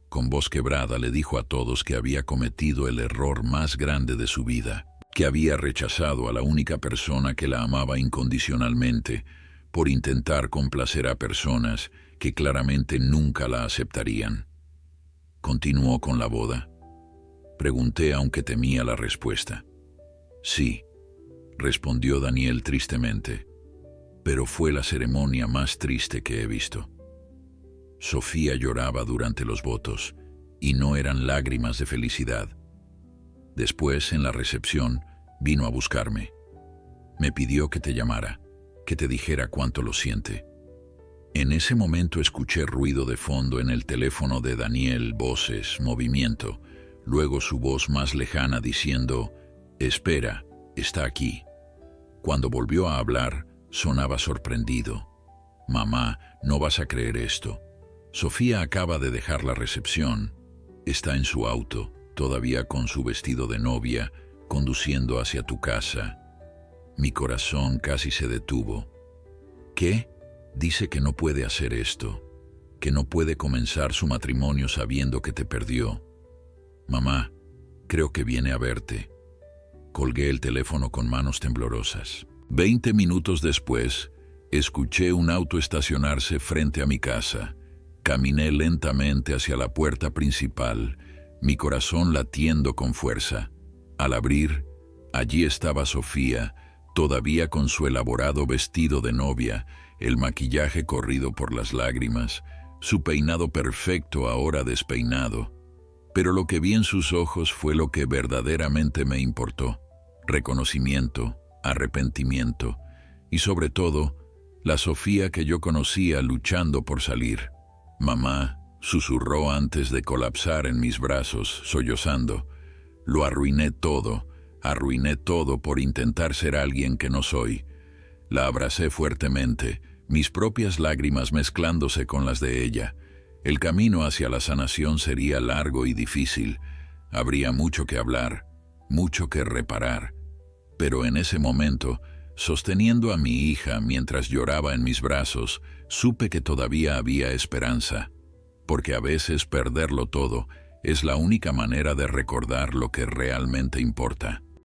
Con voz quebrada le dijo a todos que había cometido el error más grande de su vida, que había rechazado a la única persona que la amaba incondicionalmente por intentar complacer a personas que claramente nunca la aceptarían. ¿Continuó con la boda?, pregunté, aunque temía la respuesta. Sí, respondió Daniel tristemente, pero fue la ceremonia más triste que he visto. Sofía lloraba durante los votos, y no eran lágrimas de felicidad. Después, en la recepción, vino a buscarme. Me pidió que te llamara, que te dijera cuánto lo siente. En ese momento escuché ruido de fondo en el teléfono de Daniel, voces, movimiento. Luego su voz más lejana diciendo, «Espera, está aquí». Cuando volvió a hablar, sonaba sorprendido. «Mamá, no vas a creer esto. Sofía acaba de dejar la recepción. Está en su auto, todavía con su vestido de novia, conduciendo hacia tu casa». Mi corazón casi se detuvo. ¿Qué? Dice que no puede hacer esto, que no puede comenzar su matrimonio sabiendo que te perdió. Mamá, creo que viene a verte. Colgué el teléfono con manos temblorosas. 20 minutos después, escuché un auto estacionarse frente a mi casa. Caminé lentamente hacia la puerta principal, mi corazón latiendo con fuerza. Al abrir, allí estaba Sofía, todavía con su elaborado vestido de novia, el maquillaje corrido por las lágrimas, su peinado perfecto ahora despeinado. Pero lo que vi en sus ojos fue lo que verdaderamente me importó: reconocimiento, arrepentimiento y sobre todo, la Sofía que yo conocía luchando por salir. Mamá, susurró antes de colapsar en mis brazos, sollozando. Lo arruiné todo por intentar ser alguien que no soy. La abracé fuertemente, mis propias lágrimas mezclándose con las de ella. El camino hacia la sanación sería largo y difícil. Habría mucho que hablar, mucho que reparar. Pero en ese momento, sosteniendo a mi hija mientras lloraba en mis brazos, supe que todavía había esperanza, porque a veces perderlo todo es la única manera de recordar lo que realmente importa.